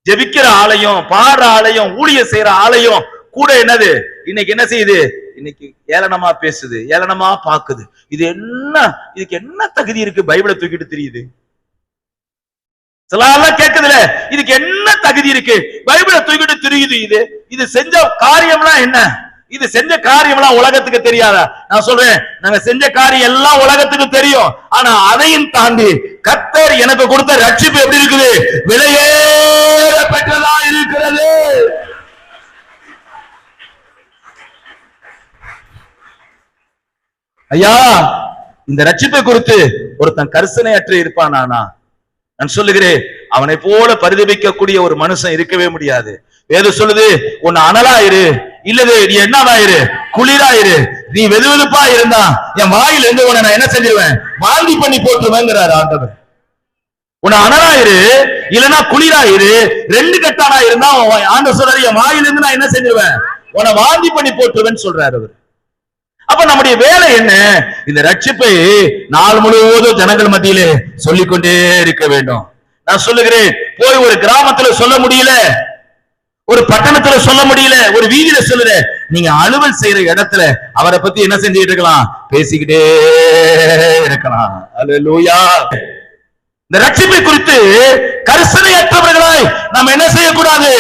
ஜெபிக்கிற ஆலயம், பாடுற ஆலயம், ஊழியம் செய்யற ஆலயம் கூட என்னது இன்னைக்கு என்ன செய்யுது, இன்னைக்கு ஏளனமா பேசுது, ஏளனமா பாக்குது. இது என்ன, இதுக்கு என்ன தகுதி இருக்கு பைபிளை தூக்கிட்டு தெரியுது. சிலர்லாம் கேக்குதுல, இதுக்கு என்ன தகுதி இருக்கு பைபிளை தூக்கிட்டு தெரியுது. இது செஞ்ச காரியம்லாம் என்ன, இது செஞ்ச காரியம்லாம் உலகத்துக்கு தெரியாதா? நான் சொல்றேன், நாங்க செஞ்ச காரியம் எல்லாம் உலகத்துக்கு தெரியும். ஆனா அதையும் தாண்டி கர்த்தர் எனக்கு கொடுத்த ரட்சிப்பு எப்படி இருக்குது, விலையேற பெற்றதா இருக்கிறது. ஐயா, இந்த ரட்சிப்பை குறித்து ஒருத்தன் கரிசனையற்று இருப்பானா? நான் சொல்லுகிறேன், அவனை போல பரிதபிக்கக்கூடிய ஒரு மனுஷன் இருக்கவே முடியாது. வேதம் சொல்லுது, உன்னை அனலாயிரு, இல்லது நீ என்னவாயிரு, குளிராயிரு. நீ வெதுவெதுப்பா இருந்தா என் வாயில் இருந்து உன்னை நான் என்ன செஞ்சிருவேன், வாந்தி பண்ணி போட்டுருவேங்கிறார் ஆண்டவர். உன்னை அனலாயிரு இல்லைன்னா குளிராயிரு, ரெண்டு கட்டானா இருந்தா ஆண்டவர் சொல்றாரு, என் வாயில் இருந்து நான் என்ன செஞ்சிருவேன், உன்னை வாந்தி பண்ணி போட்டுருவேன்னு சொல்றாரு அவர். அப்ப நம்முடைய வேலை என்ன, இந்த ரட்சிப்பை நாள் முழுவதும் ஜனங்கள் மத்தியிலே சொல்லிக்கொண்டே இருக்க வேண்டும். நான் சொல்லுகிறேன், போய் ஒரு கிராமத்துல சொல்ல முடியல, ஒரு பட்டணத்துல சொல்ல முடியல, ஒரு வீதியில சொல்லுற, நீங்க அலுவல் செய்யற இடத்துல அவரை பத்தி என்ன செஞ்சுட்டு இருக்கலாம், பேசிக்கிட்டே இருக்கலாம். அல்லேலூயா. இந்த ரட்சிப்பை குறித்து கரிசனையற்றவர்களாய் நாம் என்ன செய்யக்கூடாது,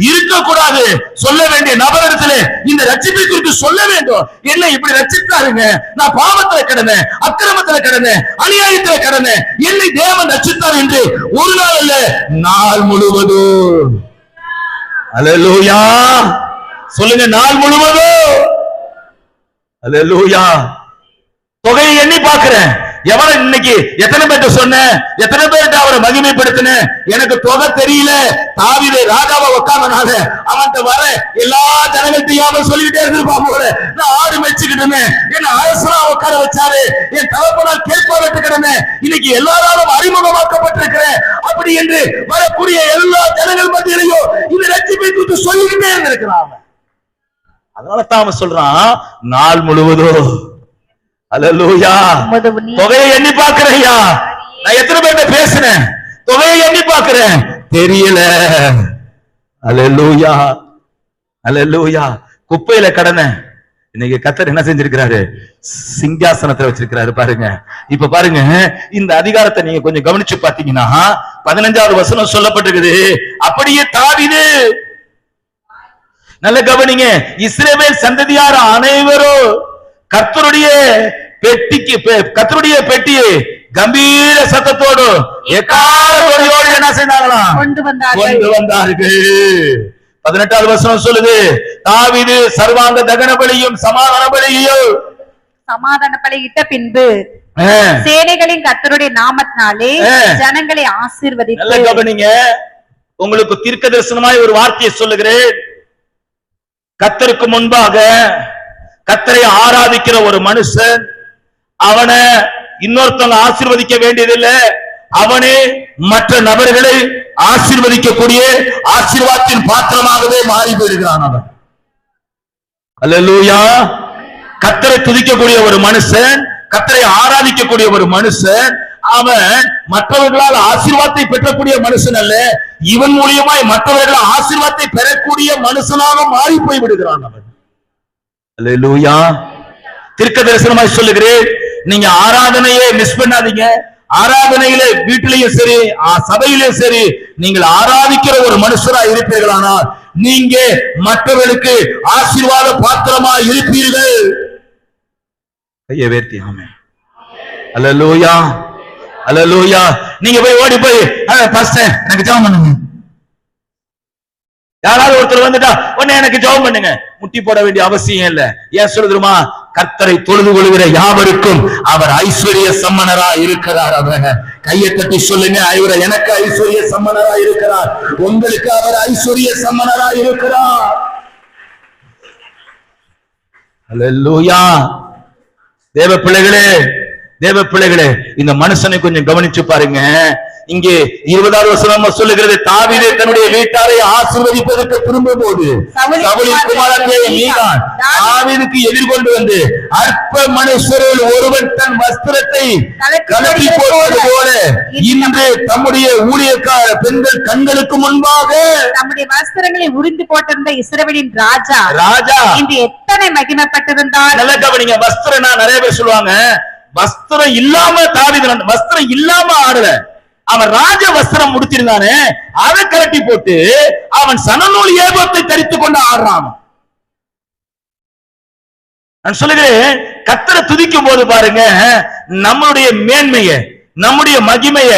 இருக்கக்கூடாது. சொல்ல வேண்டிய நபரிடத்துல இந்த ரட்சிப்பை குறித்து சொல்ல வேண்டும். என்ன இப்படி ரட்சித்தாருங்க, நான் பாவத்துல கிடந்தேன், அக்கிரமத்துல கிடந்தேன், அநியாயத்துல கிடந்தேன், என்னை தேவன் ரட்சித்தார் என்று ஒரு நாள் அல்ல, நாள் முழுவதும். அல்லேலூயா சொல்லுங்க, நாள் முழுவதும். அல்லேலூயா. தொகையை எண்ணி பார்க்கிறேன், எவரை இன்னைக்கு எத்தனை பேர்ட்ட சொன்ன, எத்தனை பேர்ட்ட அவரை மகிமைப்படுத்தின, எனக்கு தொகை தெரியல. தாவீது ராஜாவை உட்கார்ந்தனால அவன்கிட்ட வர எல்லா ஜனங்கள்ட்டையும் அவன் சொல்லிக்கிட்டே இருந்திருப்பான் போல, நான் ஆடு மேய்ச்சிக்கிட்டேன், என்ன அரசனா உட்கார வச்சாரு, என் தகப்பனால் கேட்பா விட்டு கிடந்தேன், இன்னைக்கு எல்லாராலும் அறிமுகமாக்கப்பட்டிருக்கிறேன் அப்படி என்று வரக்கூடிய எல்லா ஜனங்கள் மத்தியிலையும் இந்த ரட்சிப்பை குறித்து சொல்லிக்கிட்டே இருந்திருக்கிறான். அதனால தான் அவன் சொல்றான், நாள் முழுவதும். அல்லேலூயா. தொகையை எண்ணி பார்க்கிறேயா, நான் எத்தனை பேர்ட்ட பேசினேன், தொகையை எண்ணி பார்க்கிறேன், தெரியல. அல்லேலூயா. அல்லேலூயா. குப்பையில கடனை இன்னைக்கு கர்த்தர் என்ன செஞ்சிருக்கிறாரு, சிங்காசனத்துல வச்சிருக்கிறாரு. பாருங்க, இப்ப பாருங்க, இந்த அதிகாரத்தை நீங்க கொஞ்சம் கவனிச்சு பாத்தீங்கன்னா 15வது வசனம் சொல்லப்பட்டிருக்குது, அப்படியே தாவீது, நல்ல கவனிங்க, இஸ்ரவேல் சந்ததியார் அனைவரும் கர்த்தருடைய பெட்டியை கம்பீர சத்தத்தோடு எக்காலத்தோடு என்ன செய்தாங்களாம், கொண்டு வந்தார்கள். 18வது வசனம் சொல்லுது, தாவீது சர்வாங்க தகன பலியும் சமாதான பலியிட்ட பின்பு சேனைகளின் கர்த்தருடைய நாமத்தினாலே ஜனங்களை ஆசீர்வதித்து. நல்ல கவனிங்க, உங்களுக்கு தீர்க்க தரிசனமாய் ஒரு வார்த்தையை சொல்லுகிறேன். கர்த்தருக்கு முன்பாக கர்த்தரை ஆராதிக்கிற ஒரு மனுஷன், அவனை இன்னொருத்தவங்க ஆசீர்வதிக்க வேண்டியதில்லை, அவனே மற்ற நபர்களை ஆசீர்வதிக்கக்கூடிய ஆசீர்வாதத்தின் பாத்திரமாகவே மாறி போயிருக்கிறான் அவன். அல்லேலூயா. கர்த்தரை துதிக்கக்கூடிய ஒரு மனுஷன், கர்த்தரை ஆராதிக்கக்கூடிய ஒரு மனுஷன், அவன் மற்றவர்களால் ஆசீர்வாதத்தை பெறக்கூடிய மனுஷன் அல்ல, இவன் மூலியமாய் மற்றவர்களால் ஆசீர்வாதத்தை பெறக்கூடிய மனுஷனாக மாறி போய் விடுகிறான் அவன். அல்லேலூயா. தீர்க்க தரிசனமாய் சொல்லுகிறேன், நீங்க ஆராதனையே மிஸ் பண்ணாதீங்க. ஆராதனையில வீட்டிலையும் சரி, சபையிலும் சரி, நீங்கள் ஆராதிக்கிற ஒரு மனுஷரா இருப்பீர்களானால் நீங்க மற்றவர்களுக்கு ஆசீர்வாத பாத்திரமா இருப்பீர்கள். கையை உயர்த்தி ஆமென். அல்லேலூயா. அல்லேலூயா. நீங்க போய் ஓடி போய் பாஸ்டர் எனக்கு ஜெபம் பண்ணுங்க, யாராவது ஒருத்தர் வந்துட்டா உடனே எனக்கு ஜெபம் பண்ணுங்க, முட்டி போட வேண்டிய அவசியம் இல்ல. ஏன் சொல்லுதுமா, கர்த்தரை தொழுது கொள்கிற யாவருக்கும் அவர் ஐஸ்வர்ய சம்மனரா இருக்கிறார். அவர் கையை தட்டி சொல்லுங்க, இவர் எனக்கு ஐஸ்வர்ய சம்பனரா இருக்கிறார், உங்களுக்கு அவர் ஐஸ்வர்ய சம்பனரா இருக்கிறார். அல்லேலூயா. தேவ பிள்ளைகளே, தேவ பிள்ளைகளே, இந்த மனுஷனை கொஞ்சம் கவனிச்சு பாருங்க. இங்கே 20வது வசனம் சொல்லுகிறது, தாவீது தன்னுடைய வீட்டாரை ஆசீர்வதிப்பதற்கு திரும்பும் போது சவுலின் குமாரனாகிய மீகான் தாவீதுக்கு எதிர்கொண்டு வந்து, அற்ப மனுஷரில் ஒருவன் தன் வஸ்திரத்தை கலட்டி போடுவது போல இன்று தம்முடைய ஊழியக்கார பெண்கள் கண்களுக்கு முன்பாக தம்முடைய வஸ்திரங்களை உரிந்து போட்டிருந்த இஸ்ரவேலின் ராஜா இன்று எத்தனை மகிமைப்பட்டிருந்தால். நல்ல கவனிங்க. வஸ்திரம் நிறைய பேர் சொல்லுவாங்க, வஸ்திரம் இல்லாம தாவீது, வஸ்திரம் இல்லாம ஆடல, அவன் ராஜ வஸ்திரம் முடிச்சிருந்தானே அதை கலட்டி போட்டு அவன் சணநூல் ஏபத்தை தரித்துக் கொண்டு ஆடுறான். நான் சொல்லுகிறேன், கர்த்தரை துதிக்கும் போது பாருங்க, நம்மளுடைய மேன்மைய நம்முடைய மகிமைய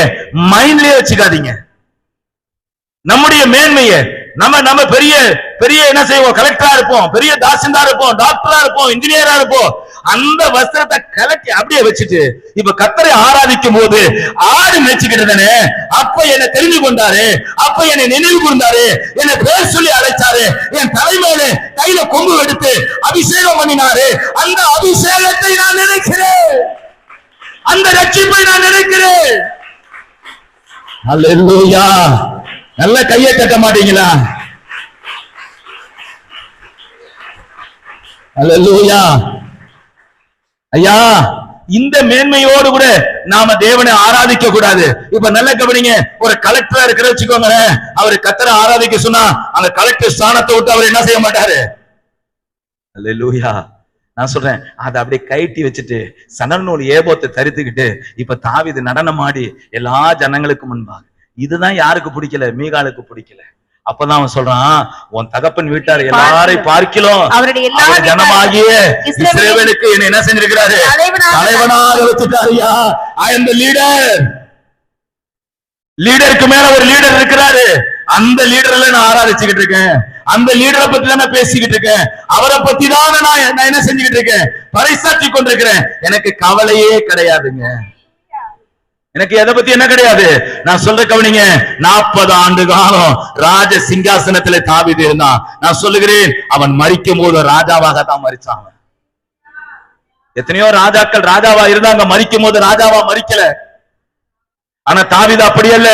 மைண்ட்லயே வச்சுக்காதீங்க. நம்முடைய மேன்மைய நம்ம பெரிய பெரிய என்ன செய்வோம், கலெக்டரா இருப்போம், பெரிய தாசில்தார் இருப்போம், டாக்டரா இருப்போம், இன்ஜினியரா இருப்போம், அந்த வஸ்திரத்தை கலட்டி அப்படியே வச்சுட்டு இப்ப கர்த்தரை ஆராதிக்கும் போது ஆடு மேய்ச்சிக்கிட்டதானே, அப்ப என்னை தெரிந்து கொண்டாரு, அப்ப என்னை நினைவு கூர்ந்தாரு, என்னை பேர் சொல்லி அழைச்சாரு, என் தலைமையில கையில கொம்பு எடுத்து அபிஷேகம் பண்ணினாரு. அந்த அபிஷேகத்தை நான் நினைக்கிறேன், அந்த ரட்சிப்பை நான் நினைக்கிறேன். அல்லேலூயா. நல்ல கையை தட்ட மாட்டீங்களா? அல்லேலூயா. ஐயா, இந்த மேன்மையோடு கூட நாம தேவனை ஆராதிக்க கூடாது. இப்ப நல்ல கவனிங்க, ஒரு கலெக்டரா இருக்கிற வச்சுக்கோங்க, அவரு கர்த்தரை ஆராதிக்க சொன்னா அந்த கலெக்டர் ஸ்தானத்தை விட்டு அவர் என்ன செய்ய மாட்டாரு. அல்லேலூயா. நான் சொல்றேன், அதை அப்படியே கைட்டி வச்சுட்டு சணநூல் ஏபோத்தை தரித்துக்கிட்டு இப்ப தாவீது நடனம் ஆடி எல்லா ஜனங்களுக்கு முன்பாக. இதுதான் யாருக்கு பிடிக்கல? மீகாலுக்கு பிடிக்கல. அப்பதான் அவன் சொல்றான், உன் தகப்பன் வீட்டார் எல்லாரையும் பார்க்கலாம் அவருடைய ஜனமாகிய இஸ்ரவேலுக்கு என்ன என்ன செஞ்சிருக்கிறாரு, தலைவனாக வச்சுட்டாருயா. ஐ அம் தி லீடர். லீடருக்கு மேல ஒரு லீடர் இருக்கிறாரு, அந்த லீடர்ல நான் ஆராதிச்சுக்கிட்டு இருக்கேன், அந்த லீடரை பத்தி தான் நான் பேசிக்கிட்டு இருக்கேன், அவரை பத்தி தான் நான் என்ன செஞ்சுக்கிட்டு இருக்கேன், பறைசாற்றி கொண்டிருக்கிறேன். எனக்கு கவலையே கிடையாதுங்க. எனக்கு எதை பத்தி என்ன கிடையாது. நான் சொல்ற கவனிங்க, 40 ஆண்டு காலம் ராஜ சிங்காசனத்துல தாவீது இருந்தான். நான் சொல்லுகிறேன், அவன் மரிக்கும் போது ராஜாவாக தான் மரிச்சான். எத்தனையோ ராஜாக்கள் ராஜாவா இருந்தாங்க, மரிக்கும் போது ராஜாவா மரிக்கல. ஆனா தாவீது அப்படி அல்ல,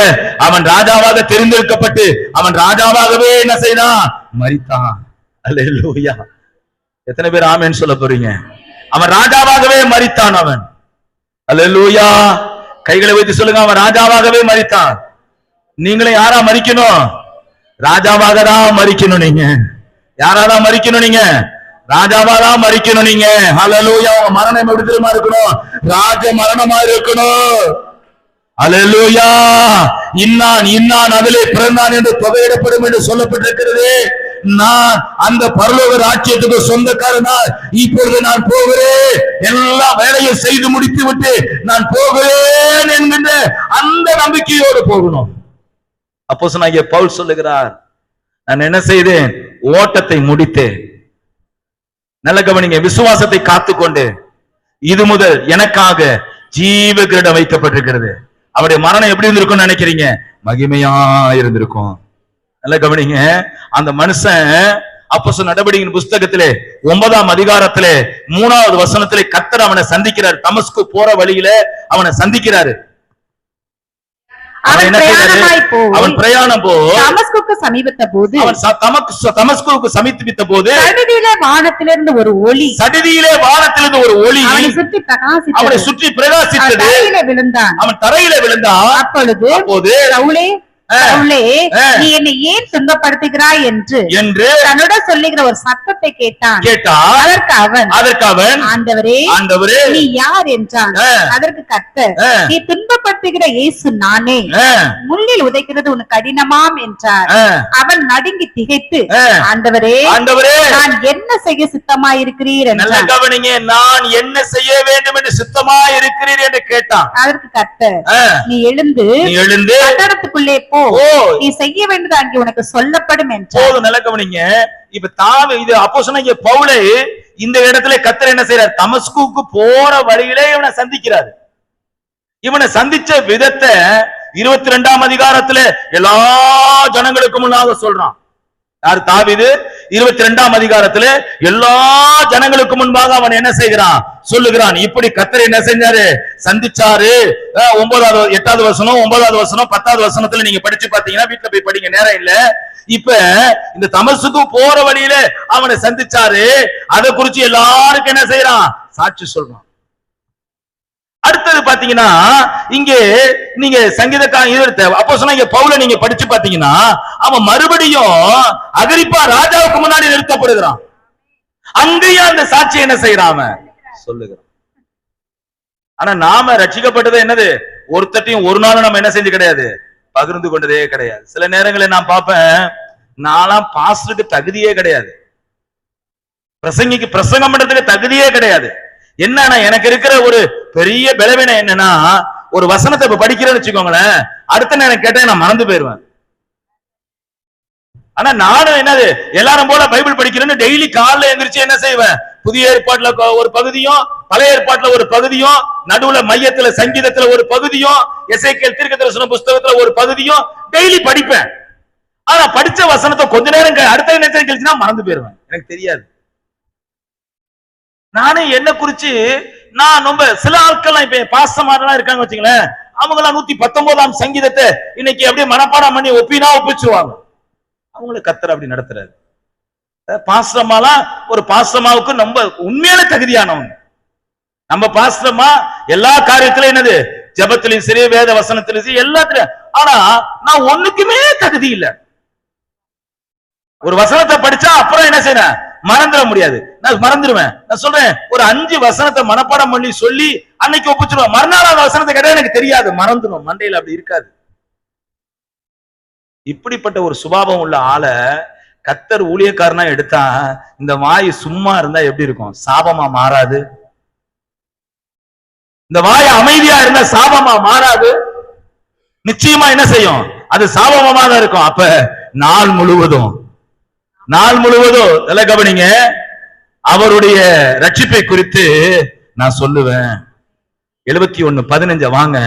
அவன் ராஜாவாக தெரிந்தெடுக்கப்பட்டு அவன் ராஜாவாகவே என்ன செய்தான், மரித்தான். அல்லேலூயா. எத்தனை பேர் ஆமென் சொல்ல போறீங்க? அவன் ராஜாவாகவே மரித்தான் அவன். அல்லேலூயா. கைகளை வைத்து சொல்லுங்க, அவன் ராஜாவாகவே மரித்தான். நீங்களும் யாரா மரிக்கணும்? ராஜாவாக தான் மரிக்கணும். நீங்க யாராதான் மரிக்கணும்? நீங்க ராஜாவாதான் மரிக்கணும். நீங்க ஹல்லேலூயா. உங்க மரணம் எப்படி தெரியுமா இருக்கணும்? ராஜ மரணமா இருக்கணும். அல்லேலூயா. இன்னான் அதிலே பிறந்தான் என்று தொகையிடப்படும் என்று சொல்லப்பட்டிருக்கிறது. நான் அந்த பரலோக ராஜ்யத்துக்கு சொந்தக்காரனா, இப்பொழுது நான் போகிறேன், எல்லா வேலையும் செய்து முடித்து விட்டு நான் போகிறேன் என்கின்ற அந்த நம்பிக்கையோடு போகணும். அப்போஸ்தலனாகிய பவுல் சொல்லுகிறார், நான் என்ன செய்தேன்? ஓட்டத்தை முடித்தேன். நல்ல கவனிங்க, விசுவாசத்தை காத்துக்கொண்டு இது முதல் எனக்காக ஜீவ கிரீடம் வைக்கப்பட்டிருக்கிறது. அவருடைய மரணம் எப்படி இருந்திருக்கும் நினைக்கிறீங்க? மகிமையா இருந்திருக்கும். நல்ல கவனிங்க, அந்த மனுஷன் அப்போஸ்தலர் நடவடிக்கையின் புஸ்தகத்திலே 9ஆம் அதிகாரத்திலே 3வது வசனத்திலே கர்த்தர் அவனை சந்திக்கிறார். தமஸ்கு போற வழியில அவனை சந்திக்கிறாரு. அவன் பிரயாணம் தமஸ்குக்கு சமீபத்த போது தமஸ்குக்கு சமீபித்த போது சடிதியிலே வானத்திலிருந்து ஒரு ஒளி அவனை சுற்றி பிரகாசித்தது. அவன் தரையில விழுந்தான். அப்பொழுது சவுலே நீ என்னை ஏன் துன்பப்படுத்துகிறாய் என்று தன்னுடன் சொல்லுகிற ஒரு சத்தத்தை கேட்டான். அதற்கு அவன் ஆண்டவரே நீ யார் என்றான். அதற்கு கர்த்தர், நீ துன்பப்படுத்துகிற இயேசு நானே, முள்ளில் உதைக்கிறது உனக்கு கடினமாம் என்றார். அவன் நடுங்கி திகைத்து, ஆண்டவரே நான் என்ன செய்ய சித்தமாய் இருக்கிறீர் என்றான். நான் என்ன செய்ய வேண்டும் என்று சித்தமாய் இருக்கிறீர் என்று கேட்டான். அதற்கு கர்த்தர், நீ எழுந்து கட்டடத்துக்குள்ளே நீ செய்ய வேண்டியது அங்கே உனக்கு சொல்லப்படும் என்றார். நல்ல கவனிங்க, இப்ப இது அப்போஸ்தலனாகிய பவுலை இந்த இடத்துல கர்த்தர் என்ன செய்யறார்? தமஸ்குக்கு போற வழியிலே இவனை சந்திக்கிறார். இவனை சந்திச்ச விதத்தை 22ஆம் அதிகாரத்துல எல்லா ஜனங்களுக்கு முன்னாக சொல்றான். யார்? தாவீது 22ஆம் அதிகாரத்துல எல்லா ஜனங்களுக்கு முன்பாக அவன் என்ன செய்கிறான்? சொல்லுகிறான். இப்படி கர்த்தர் என்ன செஞ்சாரு? சந்திச்சாரு. 8வது வசனம், 9வது வசனம், 10வது வசனத்துல நீங்க படிச்சு பாத்தீங்கன்னா, வீட்டுல போய் படிங்க, நேரம் இல்ல. இப்ப இந்த தமஸ்குக்கு போற வழியில அவனை சந்திச்சாரு. அதை குறிச்சு எல்லாருக்கும் என்ன செய்யறான்? சாட்சி சொல்றான். அடுத்தது பாத்தீங்கன்னா, இங்கே நீங்க சங்கீதக்காரன் அப்போ சொன்னா இங்க பவுல நீங்க படிச்சு பாத்தீங்கன்னா, அவன் மறுபடியும் அகிரிப்பா ராஜாவுக்கு முன்னாடி நிறுத்தப்படுகிறான். அங்கேயும் அந்த சாட்சி என்ன செய்யறான்? அவன் சொல்லுகிறான். ஆனா நாம ரட்சிக்கப்பட்டது என்னது? ஒருத்தட்டையும் ஒரு நாளும் நம்ம என்ன செஞ்சு கிடையாது? பகிர்ந்து கொண்டதே கிடையாது. சில நேரங்களில் நான் பார்ப்பேன், நான்லாம் பாஸ்டருக்கு தகுதியே கிடையாது, பிரசங்கம் பண்றதுக்கு தகுதியே கிடையாது. என்னன்னா எனக்கு இருக்கிற ஒரு பெரிய பலவீனம் என்னன்னா, ஒரு வசனத்தை இப்ப படிக்கிறேன்னு வச்சுக்கோங்களேன், அடுத்த நேரம் கேட்டா நான் மறந்து போயிருவேன். ஆனா நானும் என்னது எல்லாரும் போல பைபிள் படிக்கிறேன்னு டெய்லி காலைல எந்திரிச்சு என்ன செய்வேன்? புதிய ஏற்பாட்டுல ஒரு பகுதியும், பழைய ஏற்பாட்டுல ஒரு பகுதியும், நடுவுல மையத்துல சங்கீதத்துல ஒரு பகுதியும், எசேக்கியேல் தீர்க்கதரிசன புஸ்தகத்துல ஒரு பகுதியும் டெய்லி படிப்பேன். ஆனா படிச்ச வசனத்தை கொஞ்ச நேரம் அடுத்த நேரத்தில் கழிச்சுனா மறந்து போயிருவேன், எனக்கு தெரியாது. நானே என்ன குறிச்சு நான் ரொம்ப சில ஆட்கள் இப்ப பாசமாரெல்லாம் இருக்காங்க வச்சுங்களேன், அவங்களாம் 119ஆம் சங்கீதத்தை இன்னைக்கு அப்படியே மனப்பாடம் பண்ணி ஒப்பிச்சுவாங்க. அவங்கள கர்த்தர் அப்படி நடத்துறாரு. பாஸ்டமாலாம் ஒரு பாஸ்டமாவுக்கு நம்ம உண்மையான தகுதியானவங்க. நம்ம பாஸ்டமா எல்லா காரியத்திலும் என்னது, ஜெபத்திலும் சரி, வேத வசனத்திலும் சரி, எல்லாத்திலும். ஆனா நான் ஒண்ணுக்குமே தகுதி இல்லை. ஒரு வசனத்தை படிச்சா அப்புறம் என்ன செய்யணும்? மறந்துட முடியாது. நான் மறந்துடுவேன். நான் சொல்றேன், ஒரு 5 வசனத்தை மனப்பாடம் பண்ணி சொல்லி அன்னைக்கு ஒப்பிச்சிருவேன். மறுநாள் அந்த வசனத்தை கேட்டா எனக்கு தெரியாது, மறந்துடும், மண்டையில அப்படி இருக்காது. இப்படிப்பட்ட ஒரு சுபாவம் உள்ள ஆளை கர்த்தர் ஊழியக்காரனா எடுத்தா, இந்த வாய் சும்மா இருந்தா எப்படி இருக்கும்? சாபமா மாறாது. இந்த வாய் அமைதியா இருந்தா சாபமா மாறாது. நிச்சயமா என்ன செய்யும்? அது சாபமா தான் இருக்கும். அப்ப நாள் முழுவதும் நல்ல கவனிங்க, அவருடைய ரட்சிப்பை குறித்து நான் சொல்லுவேன். 71:15 வாங்க,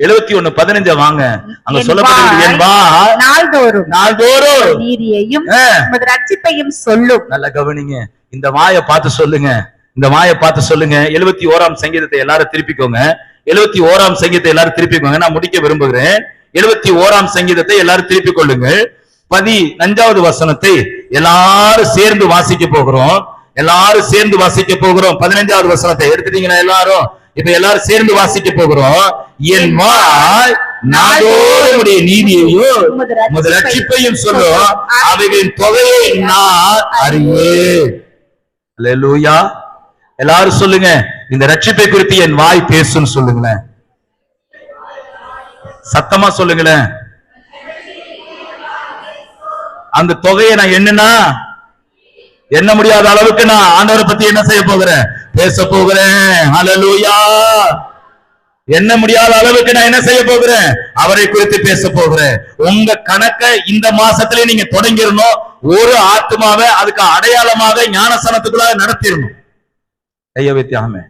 71:15 வாங்க. அங்க சொல்லப்பட்டிருக்கு, என் வாய் நாள்தோறும் நீதியையும் ரட்சிப்பையும் சொல்லும். நல்ல கவனிங்க, இந்த வாயை பார்த்து சொல்லுங்க, இந்த வாயை பார்த்து சொல்லுங்க. 71ஆம் சங்கீதத்தை எல்லாரும் திருப்பிக்கோங்க. 71ஆம் சங்கீதத்தை எல்லாரும் திருப்பிக்கோங்க. நான் முடிக்க விரும்புகிறேன். 71ஆம் சங்கீதத்தை எல்லாரும் திருப்பிக் கொள்ளுங்கள். 15வது வசனத்தை எல்லாரும் சேர்ந்து வாசிக்க போகிறோம். 15வது வசனத்தை எடுத்துட்டீங்கன்னா எல்லாரும் இப்ப எல்லாரும் சேர்ந்து வாசிக்க போகிறோம். என் வாய் நாடோடைய நீதியையும் உமது ரட்சிப்பையும் சொல்லும், அவைகளின் தொகையை நான் அறிவேன். அல்லேலூயா. எல்லாரும் சொல்லுங்க, இந்த ரட்சிப்பை குறித்து என் வாய் பேசுன்னு சொல்லுங்களேன், சத்தமா சொல்லுங்களேன். அந்த தொகையை நான் எண்ண முடியாத அளவுக்கு நான் ஆண்டவரை பத்தி என்ன செய்ய போகிறேன்? பேச போகிறேன். ஹல்லேலூயா. எண்ண முடியாத அளவுக்கு நான் என்ன செய்ய போகிறேன்? அவரை குறித்து பேச போகிறேன். உங்க கணக்கை இந்த மாசத்துல நீங்க தொடங்கிடணும். ஒரு ஆத்மாவை அதுக்கு அடையாளமாக ஞானஸ்தானத்துக்குள்ள நடத்திடணும். ஐயா வைத்தியாமே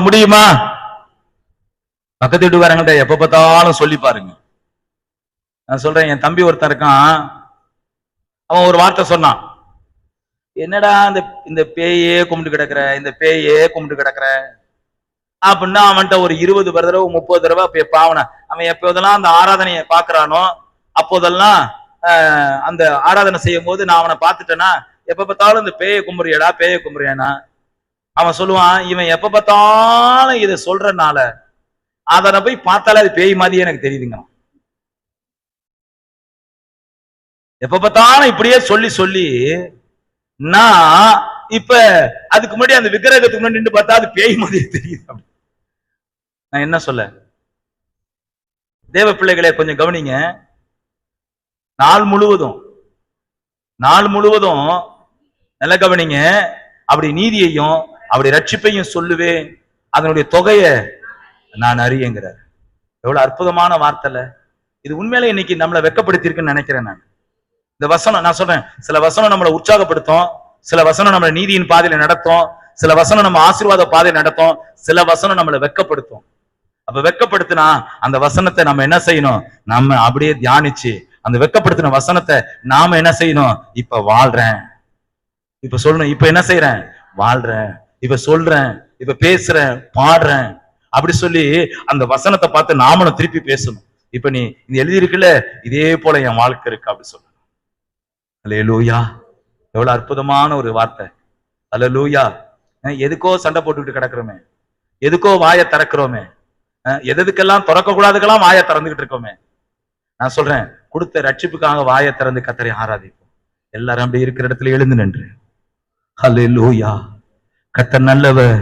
முடியுமா? பக்கத்து வீட்டுக்காரங்கள்ட்ட எப்ப பார்த்தாலும் சொல்லி பாருங்க. நான் சொல்றேன், என் தம்பி ஒருத்தன் இருக்கான், அவன் ஒரு வார்த்தை சொன்னான், என்னடா இந்த பேயே கும்பிட்டு கிடக்குற அப்படின்னா அவன்கிட்ட ஒரு 20 தடவை 30 தடவை அவன் எப்போதெல்லாம் அந்த ஆராதனையை பாக்குறானோ அப்போதெல்லாம் அந்த ஆராதனை செய்யும் போது நான் அவனை பார்த்துட்டேன்னா, எப்ப பார்த்தாலும் இந்த பேயை கும்பிடுறியானா அவன் சொல்லுவான், இவன் எப்ப பார்த்தாலும் இதை சொல்றனால அதை போய் பார்த்தாலே அது பேய் மாதிரியே எனக்கு தெரியுதுங்க. எப்ப பார்த்தாலும் இப்படியே சொல்லி நான் இப்ப அதுக்கு முன்னாடி அந்த விக்கிரகத்துக்கு முன்னாடி நின்று பார்த்தா அது பேய் மாதிரி தெரியுது. நான் என்ன சொல்ல? தேவ பிள்ளைகளே கொஞ்சம் கவனிங்க. நாள் முழுவதும் நல்ல கவனிங்க. அப்படி நீதியையும் அப்படி ரட்சிப்பையும் சொல்லுவேன், அதனுடைய தொகையை நான் அறியங்கிறார். எவ்வளவு அற்புதமான வார்த்தை. இது உண்மையில இன்னைக்கு நம்மளை வெட்கப்படுத்திருக்குன்னு நினைக்கிறேன். நான் இந்த வசனம் நான் சொல்றேன், சில வசனம் நம்மளை உற்சாகப்படுத்தும், சில வசனம் நம்மளை நீதியின் பாதையில நடத்தும், சில வசனம் நம்ம ஆசீர்வாத பாதையில நடத்தும், சில வசனம் நம்மளை வெட்கப்படுத்தும். அப்ப வெட்கப்படுத்தினா அந்த வசனத்தை நம்ம என்ன செய்யணும்? நம்ம அப்படியே தியானிச்சு அந்த வெட்கப்படுத்தின வசனத்தை நாம என்ன செய்யணும்? இப்ப வாழ்றேன், இப்ப சொல்லணும், இப்ப என்ன செய்யறேன்? வாழ்றேன், இப்ப சொல்றேன், இப்ப பேசுறேன், பாடுறேன், அப்படி சொல்லி அந்த வசனத்தை பார்த்து நாமளும் திருப்பி பேசணும். இப்ப நீ எழுதி இருக்குல்ல, இதே போல என் வாழ்க்கை இருக்கு அப்படி சொல்லணும். அல்லேலூயா! எவ்வளவு அற்புதமான ஒரு வார்த்தை. அல்லேலூயா! எதுக்கோ சண்டை போட்டுக்கிட்டு கிடக்குறோமே, எதுக்கோ வாயை திறக்கிறோமே, எதுக்கெல்லாம் திறக்க கூடாதுக்கெல்லாம் வாயை திறந்துகிட்டு இருக்கோமே. நான் சொல்றேன், கொடுத்த ரட்சிப்புக்காக வாயை திறந்து கர்த்தரை ஆராதிப்போம். எல்லாரும் அப்படி இருக்கிற இடத்துல எழுந்து நின்று அல்லேலூயா! கர்த்தர் நல்லவர்.